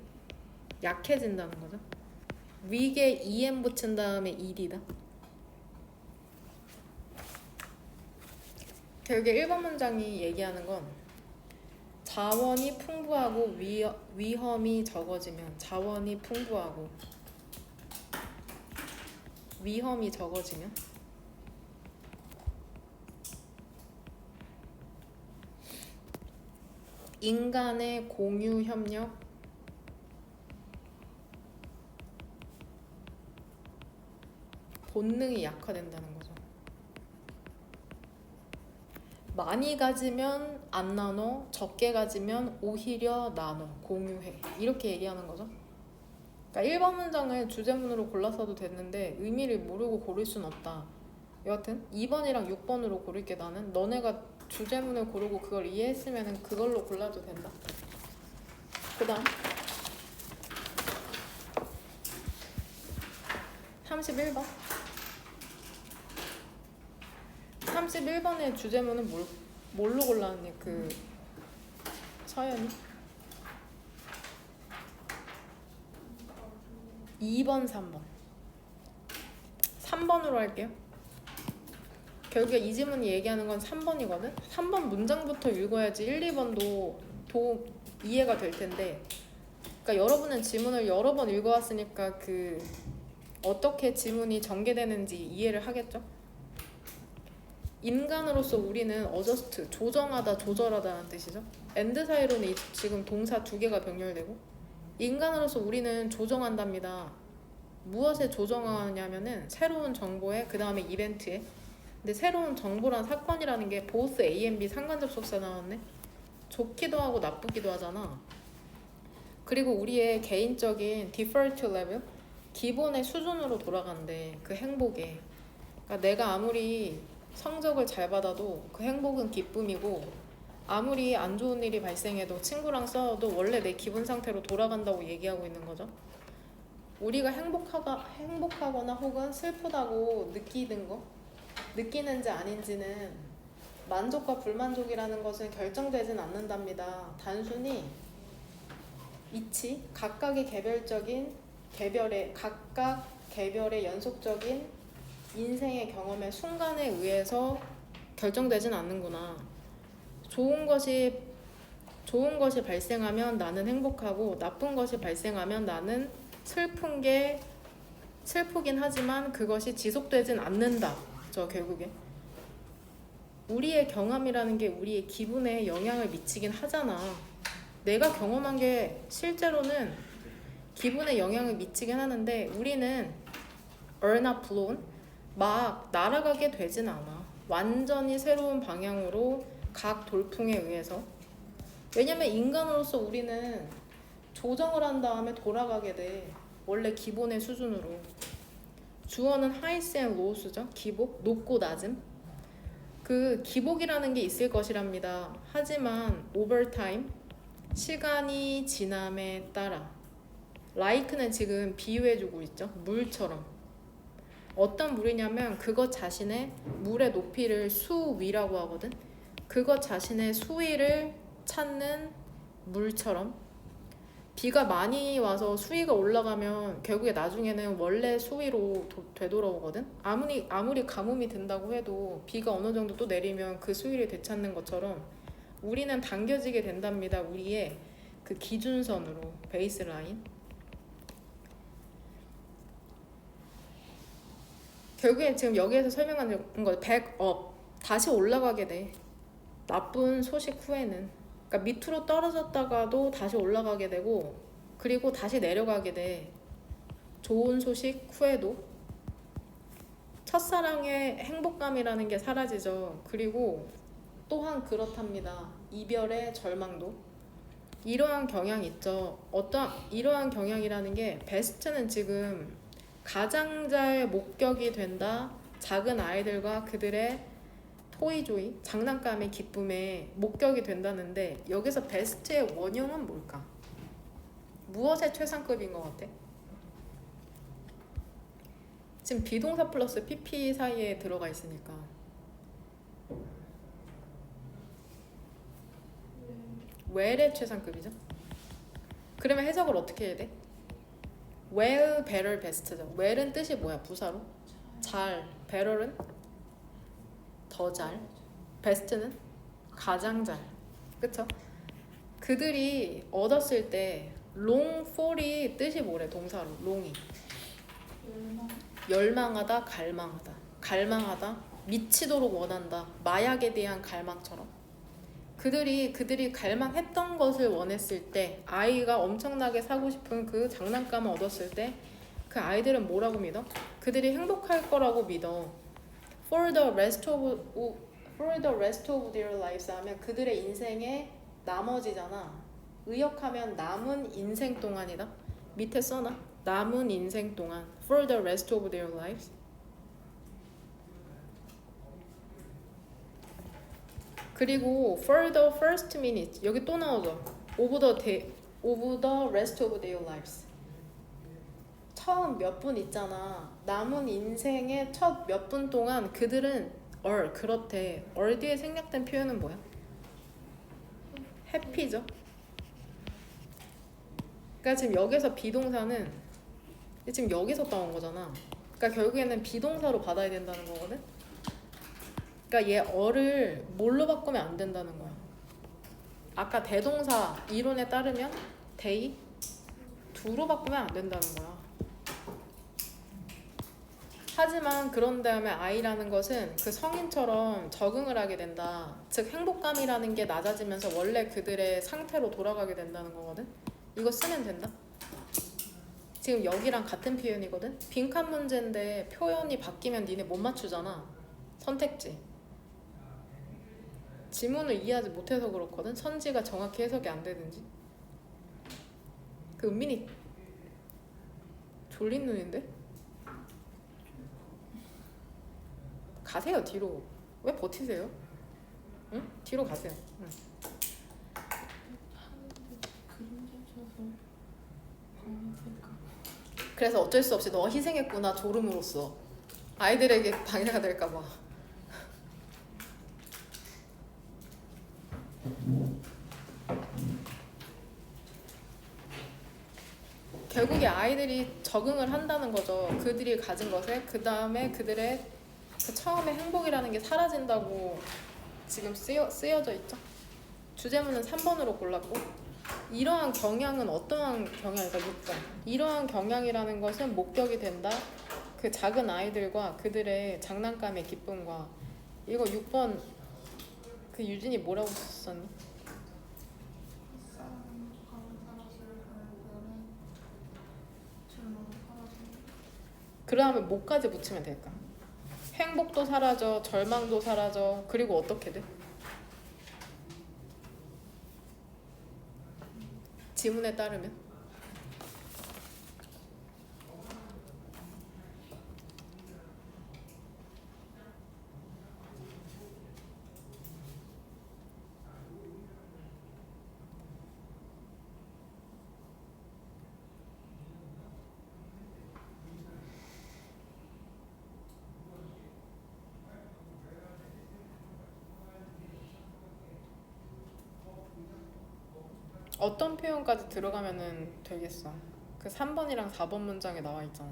약해진다는 거죠. weak에 em 붙인 다음에 ed다. 결국에 1번 문장이 얘기하는 건 자원이 풍부하고 위험이 적어지면 자원이 풍부하고 위험이 적어지면 인간의 공유 협력 본능이 약화된다는 거죠. 많이 가지면 안 나눠, 적게 가지면 오히려 나눠, 공유해. 이렇게 얘기하는 거죠. 그러니까 1번 문장을 주제문으로 골랐어도 됐는데 의미를 모르고 고를 순 없다. 여하튼 2번이랑 6번으로 고를게. 나는 너네가 주제문을 고르고 그걸 이해했으면 그걸로 골라도 된다. 그 다음 31번 31번의 주제문은 뭘로 골랐니? 그 서연이 2번 3번으로 할게요. 결국에 이 지문이 얘기하는 건 3번이거든. 3번 문장부터 읽어야지 1, 2번도 이해가 될 텐데, 그러니까 여러분은 지문을 여러 번 읽어왔으니까 그 어떻게 지문이 전개되는지 이해를 하겠죠? 인간으로서 우리는 adjust, 조정하다, 조절하다는 뜻이죠. and 사이로는 지금 동사 2개가 병렬되고, 인간으로서 우리는 조정한답니다. 무엇에 조정하냐면은 새로운 정보에, 그 다음에 이벤트에. 근데 새로운 정보란 사건이라는 게 both A and B 상관접속사 나왔네. 좋기도 하고 나쁘기도 하잖아. 그리고 우리의 개인적인 default level, 기본의 수준으로 돌아간대. 그 행복에. 그러니까 내가 아무리 성적을 잘 받아도 그 행복은 기쁨이고, 아무리 안 좋은 일이 발생해도 친구랑 싸워도 원래 내 기분 상태로 돌아간다고 얘기하고 있는 거죠. 우리가 행복하거나 혹은 슬프다고 느끼는지 아닌지는 만족과 불만족이라는 것은 결정되진 않는답니다. 단순히 이치, 각각 개별의 연속적인 인생의 경험의 순간에 의해서 결정되진 않는구나. 좋은 것이 발생하면 나는 행복하고 나쁜 것이 발생하면 나는 슬프긴 하지만 그것이 지속되진 않는다. 저 결국에 우리의 경험이라는 게 우리의 기분에 영향을 미치긴 하잖아. 내가 경험한 게 실제로는 기분에 영향을 미치긴 하는데 우리는 are not blown, 막 날아가게 되진 않아. 완전히 새로운 방향으로 각 돌풍에 의해서. 왜냐면 인간으로서 우리는 조정을 한 다음에 돌아가게 돼. 원래 기본의 수준으로. 주어는 highs and lows죠. 기복, 높고 낮음. 그 기복이라는 게 있을 것이랍니다. 하지만 over time, 시간이 지남에 따라, like는 지금 비유해주고 있죠. 물처럼. 어떤 물이냐면 그것 자신의 물의 높이를 수위라고 하거든. 그것 자신의 수위를 찾는 물처럼. 비가 많이 와서 수위가 올라가면 결국에 나중에는 원래 수위로 되돌아오거든. 아무리 가뭄이 든다고 해도 비가 어느 정도 또 내리면 그 수위를 되찾는 것처럼 우리는 당겨지게 된답니다. 우리의 그 기준선으로, 베이스라인. 결국에 지금 여기에서 설명하는 거 백업, 다시 올라가게 돼. 나쁜 소식 후에는. 그러니까 밑으로 떨어졌다가도 다시 올라가게 되고, 그리고 다시 내려가게 돼. 좋은 소식 후에도. 첫사랑의 행복감이라는 게 사라지죠. 그리고 또한 그렇답니다. 이별의 절망도. 이러한 경향이 있죠. 이러한 경향이라는 게 베스트는 지금 가장자의 목격이 된다. 작은 아이들과 그들의 토이조이, 장난감의 기쁨에 목격이 된다는데 여기서 베스트의 원형은 뭘까? 무엇의 최상급인 것 같아? 지금 비동사 플러스 PP 사이에 들어가 있으니까 well의 최상급이죠. 그러면 해석을 어떻게 해야 돼? well, better, best죠. well은 뜻이 뭐야? 부사로? 잘. better은 더 잘. best는 가장 잘. 그쵸? 그들이 얻었을 때 long for이 뜻이 뭐래? 동사로. long이 열망하다, 갈망하다, 미치도록 원한다. 마약에 대한 갈망처럼. 그들이 갈망했던 것을 원했을 때, 아이가 엄청나게 사고 싶은 그 장난감을 얻었을 때 그 아이들은 뭐라고 믿어? 그들이 행복할 거라고 믿어. For the rest of their lives 하면 그들의 인생의 나머지잖아. 의역하면 남은 인생 동안이다. 밑에 써놔. 남은 인생 동안. For the rest of their lives. 그리고 for the first minute 여기 또 나오죠. Of the rest of their lives. 처음 몇 분 있잖아. 남은 인생의 첫 몇 분 동안 그들은 그렇대. 뒤에 생략된 표현은 뭐야? happy죠. 그러니까 지금 여기서 비동사는 지금 여기서 따온 거잖아. 그러니까 결국에는 비동사로 받아야 된다는 거거든. 그러니까 얘 를 뭘로 바꾸면 안 된다는 거야. 아까 대동사 이론에 따르면 they, do로 바꾸면 안 된다는 거야. 하지만 그런 다음에 I라는 것은 그 성인처럼 적응을 하게 된다. 즉 행복감이라는 게 낮아지면서 원래 그들의 상태로 돌아가게 된다는 거거든. 이거 쓰면 된다. 지금 여기랑 같은 표현이거든. 빈칸 문제인데 표현이 바뀌면 니네 못 맞추잖아. 선택지. 지문을 이해하지 못해서 그렇거든. 선지가 정확히 해석이 안 되든지. 그 은민이 졸린 눈인데? 가세요 뒤로. 왜 버티세요? 응? 뒤로 가세요. 응. 그림자 쳐서 방해될까. 그래서 어쩔 수 없이 너 희생했구나 졸음으로써. 아이들에게 방해가 될까봐. 결국에 아이들이 적응을 한다는 거죠. 그들이 가진 것에. 그 다음에 그들의 그 처음에 행복이라는 게 사라진다고 지금 쓰여져 있죠. 주제문은 3번으로 골랐고, 이러한 경향은 어떠한 경향일까? 6번. 이러한 경향이라는 것은 목격이 된다. 그 작은 아이들과 그들의 장난감의 기쁨과. 이거 6번 그 유진이 뭐라고 썼니? 햇살은 가을 사라지고 겨울은 젊음이 사라진다. 그 다음에 뭐까지 붙이면 될까? 행복도 사라져, 절망도 사라져, 그리고 어떻게 돼? 지문에 따르면 어떤 표현까지 들어가면은 되겠어? 그 3번이랑 4번 문장에 나와 있잖아.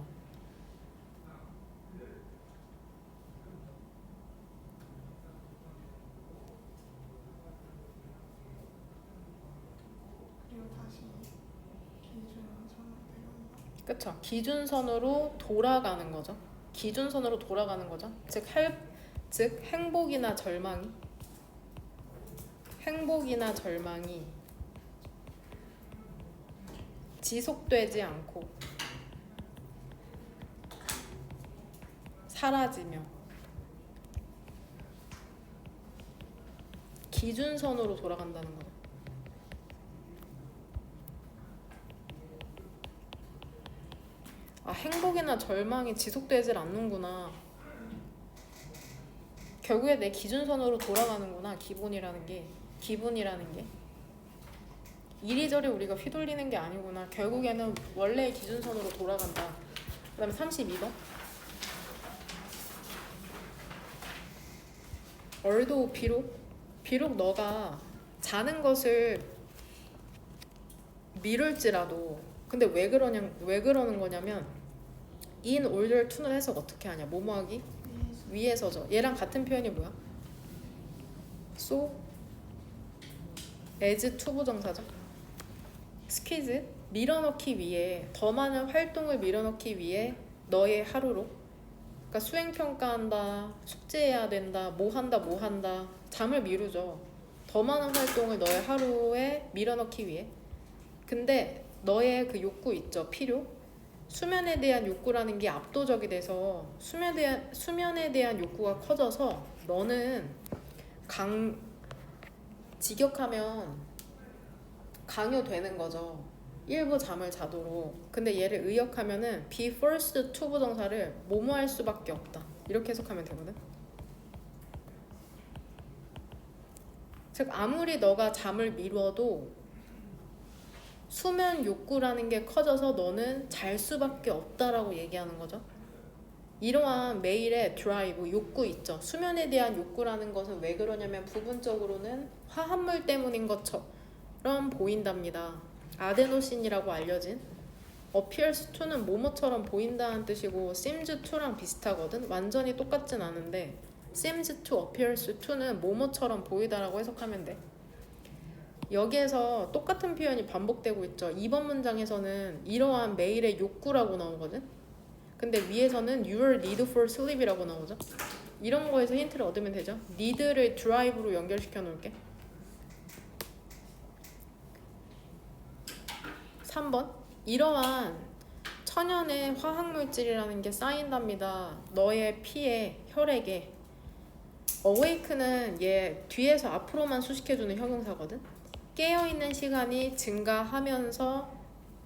그리고 다시 기준선을 내려온다. 그쵸? 기준선으로 돌아가는 거죠. 기준선으로 돌아가는 거죠. 즉 행복이나 절망이 지속되지 않고 사라지며 기준선으로 돌아간다는 거죠. 아, 행복이나 절망이 지속되질 않는구나. 결국에 내 기준선으로 돌아가는구나. 기분이라는 게 이리저리 우리가 휘둘리는 게 아니구나. 결국에는 원래의 기준선으로 돌아간다. 그 다음에 32번. 얼도 비록 너가 자는 것을 미룰지라도, 근데 왜 그러는 거냐면 in order to는 해석 어떻게 하냐? 뭐뭐하기? 위해서죠. 얘랑 같은 표현이 뭐야? so as to 부정사죠. 스퀴즈 밀어넣기 위해, 더 많은 활동을 밀어넣기 위해 너의 하루로. 그러니까 수행평가한다, 숙제해야 된다, 뭐 한다, 잠을 미루죠. 더 많은 활동을 너의 하루에 밀어넣기 위해. 근데 너의 그 욕구 있죠, 필요. 수면에 대한 욕구라는 게 압도적이 돼서 수면에 대한 욕구가 커져서 너는 직역하면 강요되는 거죠. 일부 잠을 자도록. 근데 얘를 의역하면은 be forced to 부정사를 뭐뭐 할 수밖에 없다. 이렇게 해석하면 되거든. 즉 아무리 너가 잠을 미뤄도 수면 욕구라는 게 커져서 너는 잘 수밖에 없다라고 얘기하는 거죠. 이러한 매일의 드라이브, 욕구 있죠. 수면에 대한 욕구라는 것은 왜 그러냐면 부분적으로는 화합물 때문인 것처럼 보인답니다. 아데노신이라고 알려진. appears to는 뭐뭐처럼 보인다는 뜻이고 seems to랑 비슷하거든. 완전히 똑같진 않은데 seems to, appears to는 뭐뭐처럼 보이다라고 해석하면 돼. 여기에서 똑같은 표현이 반복되고 있죠. 2번 문장에서는 이러한 매일의 욕구라고 나오거든. 근데 위에서는 your need for sleep이라고 나오죠. 이런 거에서 힌트를 얻으면 되죠. need를 drive로 연결시켜 놓을게. 3번. 이러한 천연의 화학물질이라는 게 쌓인답니다. 너의 피에, 혈액에. awake는 얘 뒤에서 앞으로만 수식해주는 형용사거든. 깨어있는 시간이 증가하면서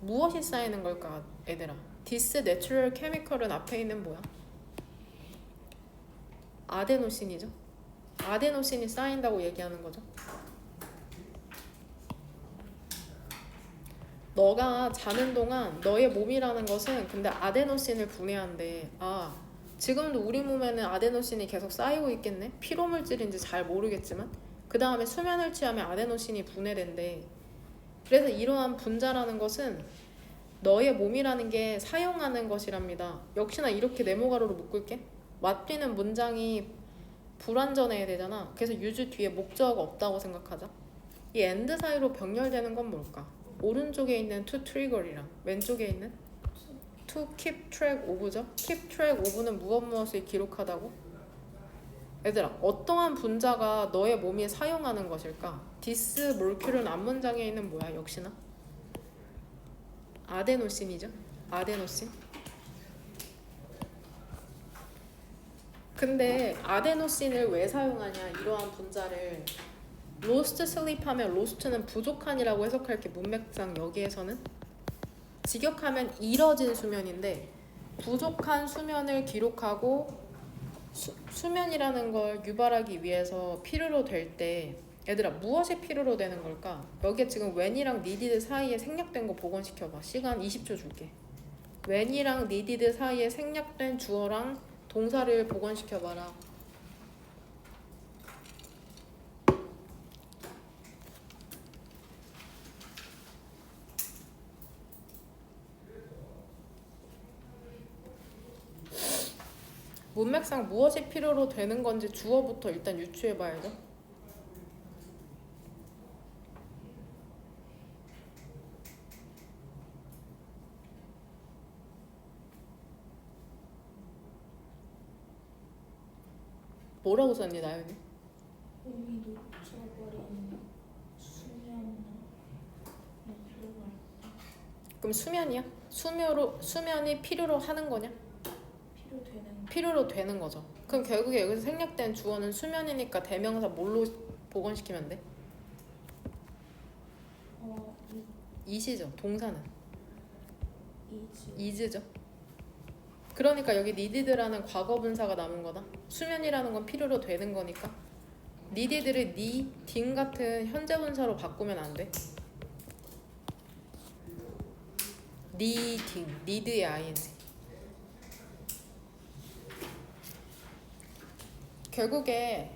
무엇이 쌓이는 걸까 얘들아? This natural chemical은 앞에 있는 뭐야? 아데노신이죠. 아데노신이 쌓인다고 얘기하는 거죠. 너가 자는 동안 너의 몸이라는 것은 근데 아데노신을 분해한대. 아, 지금도 우리 몸에는 아데노신이 계속 쌓이고 있겠네? 피로물질인지 잘 모르겠지만 그 다음에 수면을 취하면 아데노신이 분해된대. 그래서 이러한 분자라는 것은 너의 몸이라는 게 사용하는 것이랍니다. 역시나 이렇게 네모가로로 묶을게. 맞뒤는 문장이 불완전해야 되잖아. 그래서 유주 뒤에 목적어가 없다고 생각하자. 이 and 사이로 병렬되는 건 뭘까? 오른쪽에 있는 to trigger이랑 왼쪽에 있는 to keep track of죠. keep track of는 무엇을 기록하다고? 얘들아, 어떠한 분자가 너의 몸이 사용하는 것일까? this molecule은 앞문장에 있는 뭐야? 역시나 아데노신이죠. 아데노신. 근데 아데노신을 왜 사용하냐? 이러한 분자를 lost sleep 하면 lost는 부족한이라고 해석할 게 문맥상 여기에서는 직역하면 잃어진 수면인데 부족한 수면을 기록하고 수면이라는 걸 유발하기 위해서 필요로 될 때 얘들아 무엇이 필요로 되는 걸까? 여기에 지금 when이랑 needed 사이에 생략된 거 복원시켜봐. 시간 20초 줄게. when이랑 needed 사이에 생략된 주어랑 동사를 복원시켜봐라. 문맥상 무엇이 필요로 되는 건지 주어부터 일단 유추해봐야죠. 뭐라고 썼니 나연이? 몸이 놓쳐버린 수면을 그럼 수면이야? 수면이 필요로 하는 거냐? 필요로 되는 거죠. 그럼 결국에 여기서 생략된 주어는 수면이니까 대명사 뭘로 복원시키면 돼? 이시죠. 동사는 is죠. 그러니까 여기 needed라는 과거분사가 남은 거다. 수면이라는 건 필요로 되는 거니까 needed를 needing 같은 현재분사로 바꾸면 안 돼. needing, need의 ing. 결국에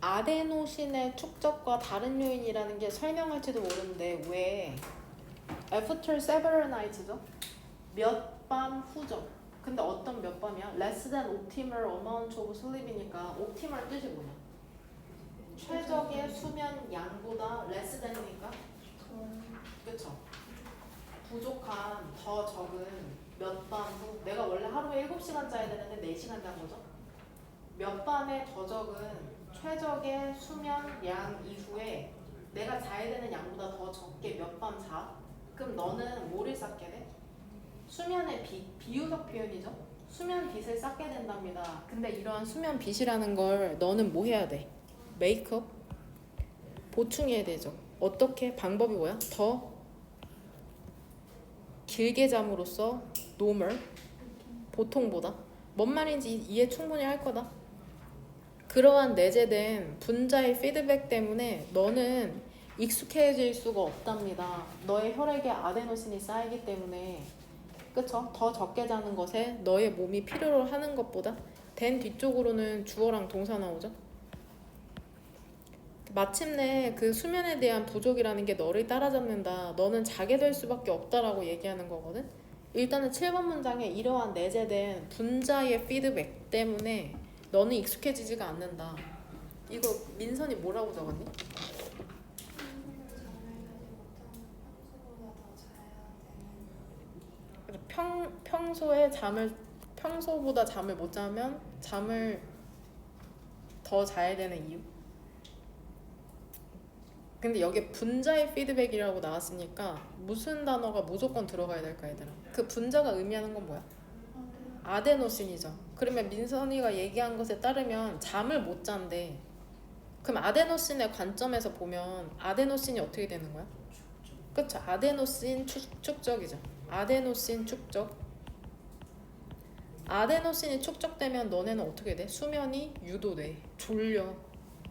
아데노신의 축적과 다른 요인이라는 게 설명할지도 모르는데 왜 after several nights죠? 몇 밤 후죠. 근데 어떤 몇 밤이야? less than optimal amount of sleep이니까 optimal 뜻이 뭐냐? 최적의 수면 양보다 less than이니까 그쵸? 부족한, 더 적은 몇 밤 후. 내가 원래 하루에 7시간 자야 되는데 4시간 잔 거죠? 몇 밤에 더 적은 최적의 수면 양 이후에 내가 자야 되는 양보다 더 적게 몇 밤 자? 그럼 너는 뭐를 쌓게 돼? 수면의 빛, 비유적 표현이죠? 수면 빛을 쌓게 된답니다. 근데 이러한 수면 빛이라는 걸 너는 뭐 해야 돼? 메이크업? 보충해야 되죠. 어떻게? 방법이 뭐야? 더 길게 잠으로써 normal, 보통보다. 뭔 말인지 이해 충분히 할 거다. 그러한 내재된 분자의 피드백 때문에 너는 익숙해질 수가 없답니다. 너의 혈액에 아데노신이 쌓이기 때문에 그쵸? 더 적게 자는 것에 너의 몸이 필요로 하는 것보다 된 뒤쪽으로는 주어랑 동사 나오죠. 마침내 그 수면에 대한 부족이라는 게 너를 따라잡는다. 너는 자게 될 수밖에 없다라고 얘기하는 거거든. 일단은 7번 문장에 이러한 내재된 분자의 피드백 때문에 너는 익숙해지지가 않는다. 이거 민선이 뭐라고 적었니? 평소보다 잠을 못 자면 잠을 더 자야 되는 이유? 근데 여기에 분자의 피드백이라고 나왔으니까 무슨 단어가 무조건 들어가야 될까 얘들아? 그 분자가 의미하는 건 뭐야? 아데노신이죠. 그러면 민선이가 얘기한 것에 따르면 잠을 못 잔대. 그럼 아데노신의 관점에서 보면 아데노신이 어떻게 되는 거야? 그쵸? 아데노신 축적이죠. 아데노신 축적. 아데노신이 축적되면 너네는 어떻게 돼? 수면이 유도돼. 졸려.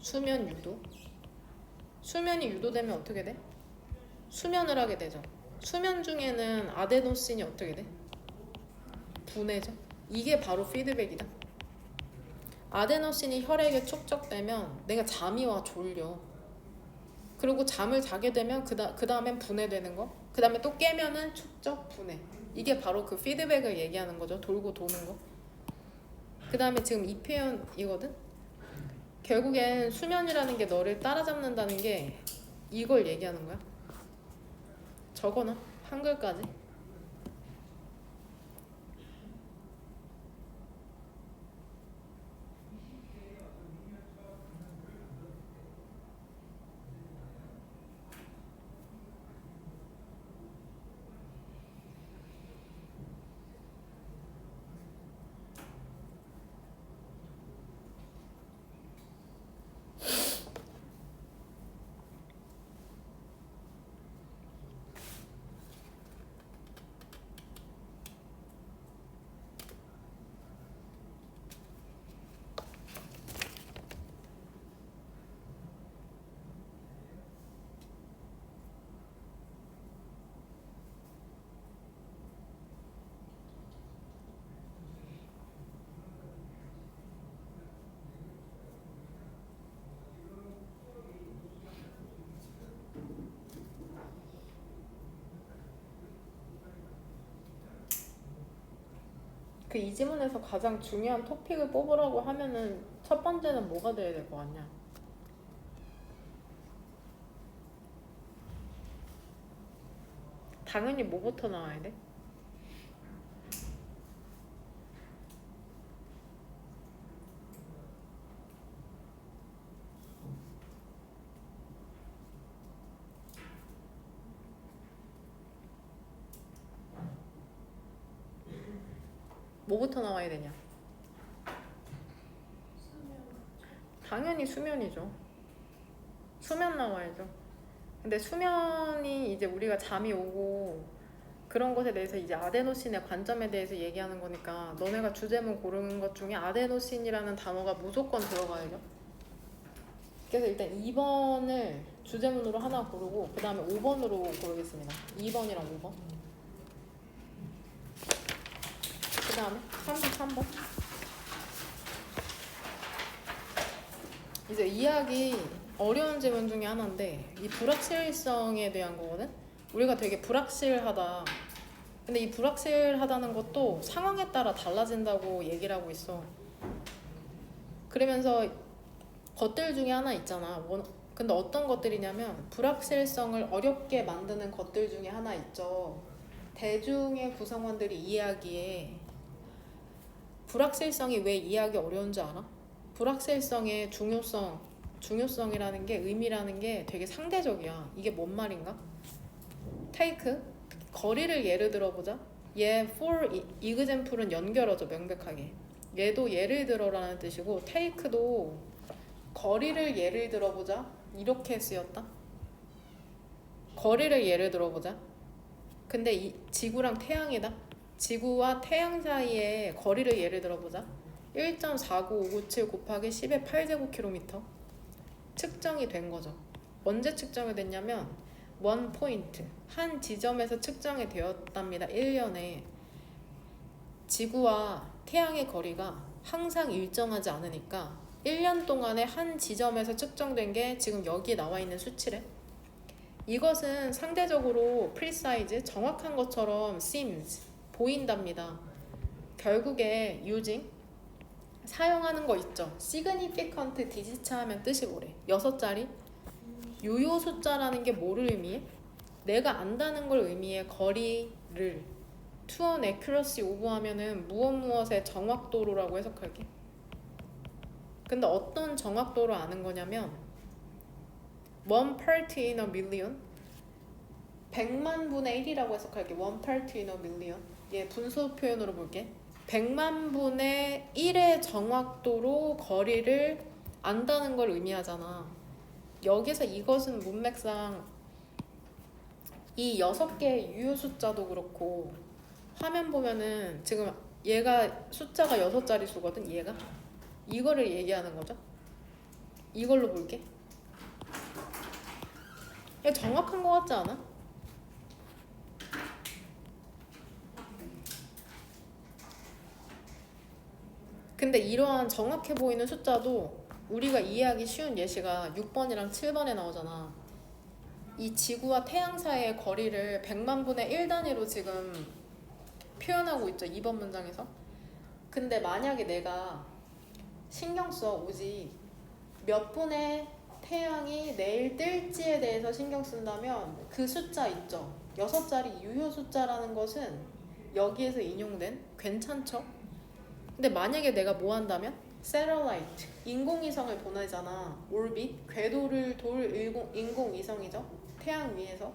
수면 유도. 수면이 유도되면 어떻게 돼? 수면을 하게 되죠. 수면 중에는 아데노신이 어떻게 돼? 분해죠. 이게 바로 피드백이다. 아데노신이 혈액에 축적되면 내가 잠이 와 졸려. 그리고 잠을 자게 되면 그 다음엔 분해되는 거. 그 다음에 또 깨면은 축적 분해. 이게 바로 그 피드백을 얘기하는 거죠. 돌고 도는 거. 그 다음에 지금 이 표현이거든. 결국엔 수면이라는 게 너를 따라잡는다는 게 이걸 얘기하는 거야. 적어놔. 한글까지. 그 이 지문에서 가장 중요한 토픽을 뽑으라고 하면은 첫 번째는 뭐가 돼야 될 것 같냐? 당연히 뭐부터 나와야 돼? 뭐부터 나와야 되냐? 당연히 수면이죠. 수면 나와야죠. 근데 수면이 이제 우리가 잠이 오고 그런 것에 대해서 이제 아데노신의 관점에 대해서 얘기하는 거니까 너네가 주제문 고르는 것 중에 아데노신이라는 단어가 무조건 들어가야죠. 그래서 일단 2번을 주제문으로 하나 고르고 그 다음에 5번으로 고르겠습니다. 2번이랑 5번. 그 다음에 33번. 이제 이해하기 어려운 질문 중에 하나인데 이 불확실성에 대한 거거든. 우리가 되게 불확실하다. 근데 이 불확실하다는 것도 상황에 따라 달라진다고 얘기를 하고 있어. 그러면서 것들 중에 하나 있잖아. 근데 어떤 것들이냐면 불확실성을 어렵게 만드는 것들 중에 하나 있죠. 대중의 구성원들이 이해하기에 불확실성이 왜 이해하기 어려운 줄 알아? 불확실성의 중요성이라는 게 의미라는 게 되게 상대적이야. 이게 뭔 말인가? take 거리를 예를 들어보자. 얘 for example은 연결하죠. 명백하게. 얘도 예를 들어라는 뜻이고 take도 거리를 예를 들어보자. 이렇게 쓰였다. 거리를 예를 들어보자. 근데 이 지구랑 태양이다. 지구와 태양 사이의 거리를 예를 들어보자. 1.49597 곱하기 10의 8제곱킬로미터 측정이 된 거죠. 언제 측정이 됐냐면 원 포인트 한 지점에서 측정이 되었답니다. 1년에. 지구와 태양의 거리가 항상 일정하지 않으니까 1년 동안에 한 지점에서 측정된 게 지금 여기 나와 있는 수치래. 이것은 상대적으로 precise 정확한 것처럼 seems 보인답니다. 결국에 using 사용하는 거 있죠. significant digits 하면 뜻이 뭐래? 6자리? 유효 숫자라는 게 뭐를 의미해? 내가 안다는 걸 의미해. 거리를 to an accuracy of 하면은 무엇의 정확도로라고 해석할게. 근데 어떤 정확도로 아는 거냐면 1 part in a million 100만 분의 1이라고 해석할게. 1 part in a million. 얘 분수 표현으로 볼게. 100만 분의 1의 정확도로 거리를 안다는 걸 의미하잖아. 여기서 이것은 문맥상 이 6개의 유효 숫자도 그렇고 화면 보면은 지금 얘가 숫자가 6자리 수거든. 얘가 이거를 얘기하는 거죠. 이걸로 볼게. 이거 정확한 거 같지 않아? 근데 이러한 정확해 보이는 숫자도 우리가 이해하기 쉬운 예시가 6번이랑 7번에 나오잖아. 이 지구와 태양 사이의 거리를 100만 분의 1 단위로 지금 표현하고 있죠. 2번 문장에서. 근데 만약에 내가 신경 써 오직 몇 분의 태양이 내일 뜰지에 대해서 신경 쓴다면 그 숫자 있죠. 6자리 유효 숫자라는 것은 여기에서 인용된 괜찮죠? 근데 만약에 내가 뭐 한다면 세럴라이트 인공위성을 보내잖아. 올빗 궤도를 돌 인공위성이죠. 태양 위에서.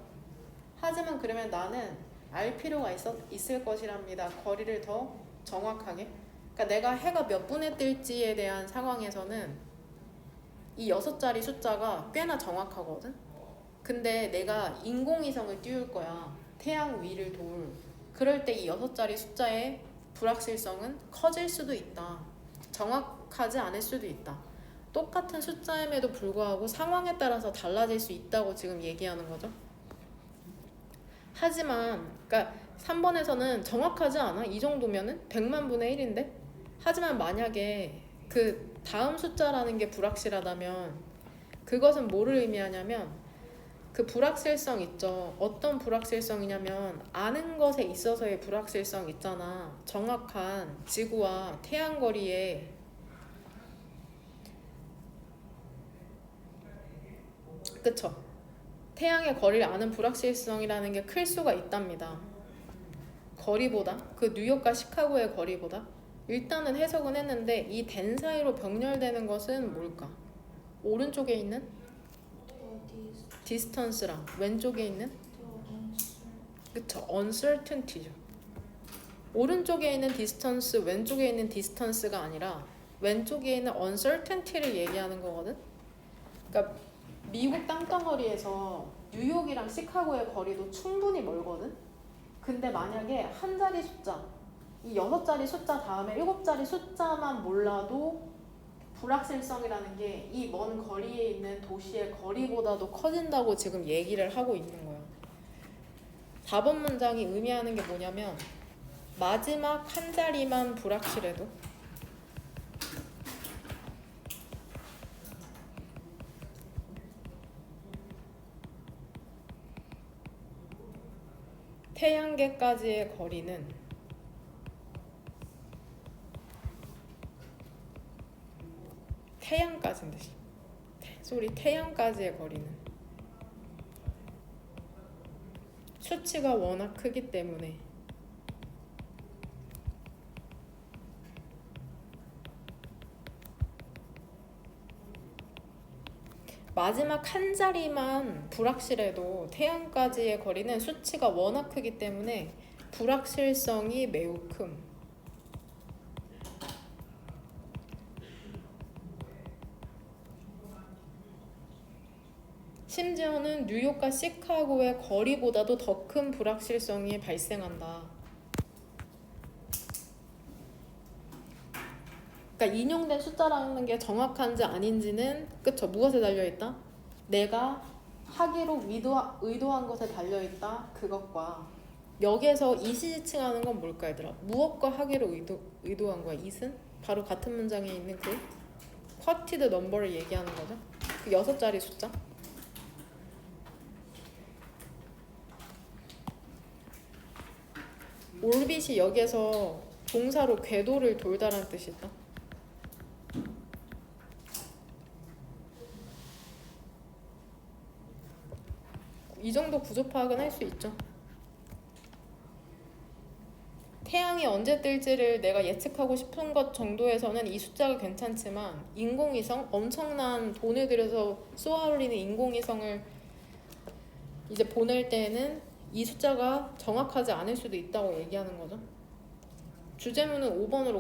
하지만 그러면 나는 알 필요가 있을 것이랍니다. 거리를 더 정확하게. 그러니까 내가 해가 몇 분에 뜰지에 대한 상황에서는 이 6자리 숫자가 꽤나 정확하거든. 근데 내가 인공위성을 띄울 거야. 태양 위를 돌. 그럴 때 이 6자리 숫자의 불확실성은 커질 수도 있다. 정확하지 않을 수도 있다. 똑같은 숫자임에도 불구하고 상황에 따라서 달라질 수 있다고 지금 얘기하는 거죠. 하지만 그러니까 3번에서는 정확하지 않아. 이 정도면은 100만 분의 1인데. 하지만 만약에 그 다음 숫자라는 게 불확실하다면 그것은 뭐를 의미하냐면 그 불확실성 있죠. 어떤 불확실성이냐면 아는 것에 있어서의 불확실성 있잖아. 정확한 지구와 태양 거리에 그쵸? 태양의 거리를 아는 불확실성이라는 게 클 수가 있답니다. 거리보다 그 뉴욕과 시카고의 거리보다 일단은 해석은 했는데 이 된 사이로 병렬되는 것은 뭘까? 오른쪽에 있는 디스턴스랑 왼쪽에 있는 그쵸 uncertainty죠. 오른쪽에 있는 디스턴스 왼쪽에 있는 디스턴스가 아니라 왼쪽에 있는 uncertainty를 얘기하는 거거든. 그러니까 미국 땅덩어리에서 뉴욕이랑 시카고의 거리도 충분히 멀거든. 근데 만약에 한 자리 숫자 이 6자리 숫자 다음에 7자리 숫자만 몰라도 불확실성이라는 게 이 먼 거리에 있는 도시의 거리보다도 커진다고 지금 얘기를 하고 있는 거예요. 4번 문장이 의미하는 게 뭐냐면 마지막 한 자리만 불확실해도 태양계까지의 거리는 태양까지인 듯이 태양까지의 거리는 수치가 워낙 크기 때문에 마지막 한 자리만 불확실해도 태양까지의 거리는 수치가 워낙 크기 때문에 불확실성이 매우 큼. 심지어는 뉴욕과 시카고의 거리보다도 더 큰 불확실성이 발생한다. 그러니까 인용된 숫자라는 게 정확한지 아닌지는 그쵸 무엇에 달려있다? 내가 하기로 의도한 것에 달려있다. 그것과 여기에서 이시지칭하는 건 뭘까 얘들아? 무엇과 하기로 의도한 거야? 이은? 바로 같은 문장에 있는 그 quoted number를 얘기하는 거죠. 그 6자리 숫자. 올빗이 여기에서 동사로 궤도를 돌다라는 뜻이 있다. 이 정도 구조 파악은 할 수 있죠. 태양이 언제 뜰지를 내가 예측하고 싶은 것 정도에서는 이 숫자가 괜찮지만 인공위성 엄청난 돈을 들여서 쏘아올리는 인공위성을 이제 보낼 때에는 이 숫자가 정확하지 않을 수도 있다고 얘기하는 거죠. 주제문은 5번으로